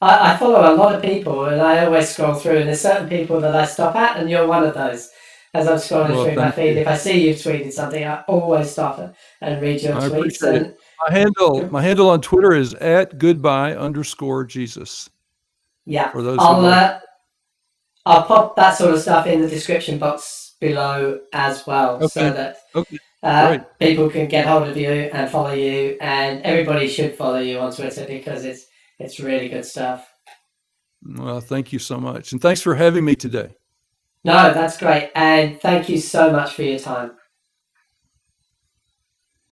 S1: I follow a lot of people, and I always scroll through, and there's certain people that I stop at, and you're one of those. As I'm scrolling
S2: Well,
S1: through my
S2: thank
S1: feed,
S2: you.
S1: if I see you've tweeted something, I always stop and read your
S2: I
S1: tweets.
S2: appreciate it.
S1: And
S2: My handle on Twitter is @goodbye_Jesus.
S1: yeah,
S2: For those who like.
S1: I'll pop that sort of stuff in the description box below as well, so
S2: Okay.
S1: that
S2: Okay. Great.
S1: people can get hold of you and follow you, and everybody should follow you on Twitter, because it's really good stuff.
S2: Well, thank you so much, and thanks for having me today.
S1: No, that's great, and thank you so much for your time.